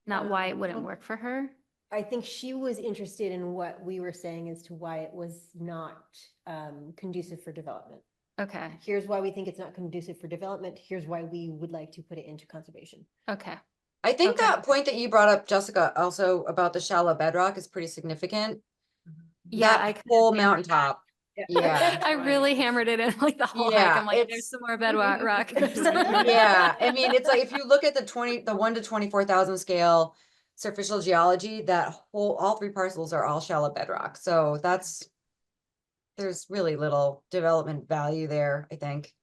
Not why it wouldn't well- work for her. I think she was interested in what we were saying as to why it was not conducive for development. Okay, Here's why we think it's not conducive for development. Here's why we would like to put it into conservation. okay. I think Okay. that point that you brought up, Jessica, also about the shallow bedrock is pretty significant. Yeah, That I kinda whole hammered that. mountaintop. Yeah. I really hammered it in like the whole hike. Yeah, I'm like, there's it's- some more bedrock rock. Yeah, I mean, it's like, if you look at the 1 to 24,000 scale surficial geology, that whole, all 3 parcels are all shallow bedrock. So there's really little development value there, I think.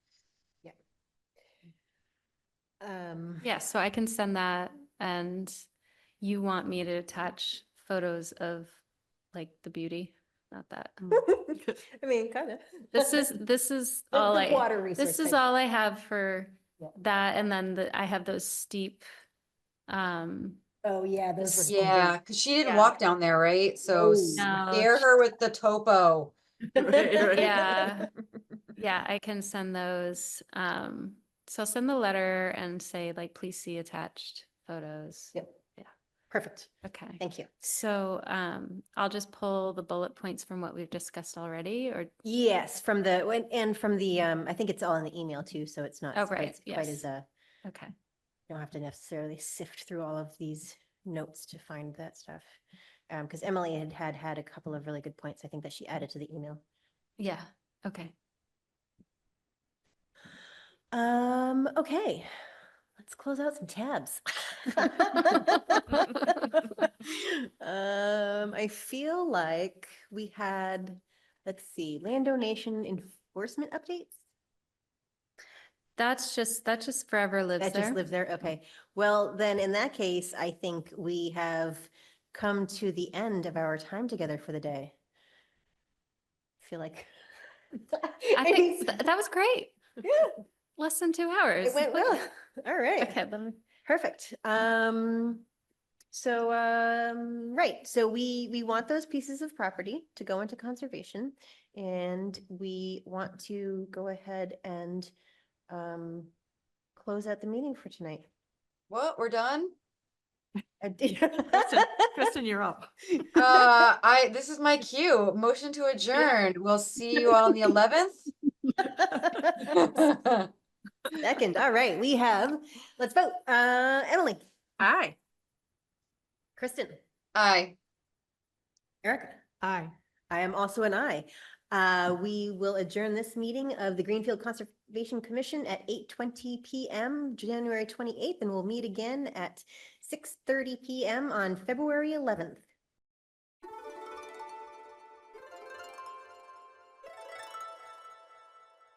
Yeah, so I can send that and you want me to attach photos of like the beauty, not that. I mean, kind of. This is all The I, water resource this is type. all I have for Yeah. that. And then I have those steep, Oh, yeah, those were. Yeah, because she didn't Yeah. walk down there, right? So No. scare her with the topo. yeah, yeah, I can send those. So I'll send the letter and say like, please see attached photos. Yep. Perfect. Okay. Thank you. So I'll just pull the bullet points from what we've discussed already, or Yes, from the, and from the, I think it's all in the email too, so it's not Oh, quite, right, quite yes. as, okay. don't have to necessarily sift through all of these notes to find that stuff. Because Emily had a couple of really good points, I think, that she added to the email. Yeah. Okay. Okay, let's close out some tabs. I feel like we had, let's see, land donation enforcement updates? That just forever lives That there. just lives there, okay. Well, then in that case, I think we have come to the end of our time together for the day. I feel like. I think that was great. Yeah, Less than 2 hours. it went well. All right. Okay, let me. Perfect. So, right, so we want those pieces of property to go into conservation. And we want to go ahead and close out the meeting for tonight. What, we're done? Kristen, you're up. This is my cue. Motion to adjourn. We'll see you on the 11th. Second, all right, we have, let's vote. Emily, Aye. Kristen, Aye. Erica. Aye. I am also an aye. We will adjourn this meeting of the Greenfield Conservation Commission at 8:20 PM, January 28th, and we'll meet again at 6:30 PM on February 11th.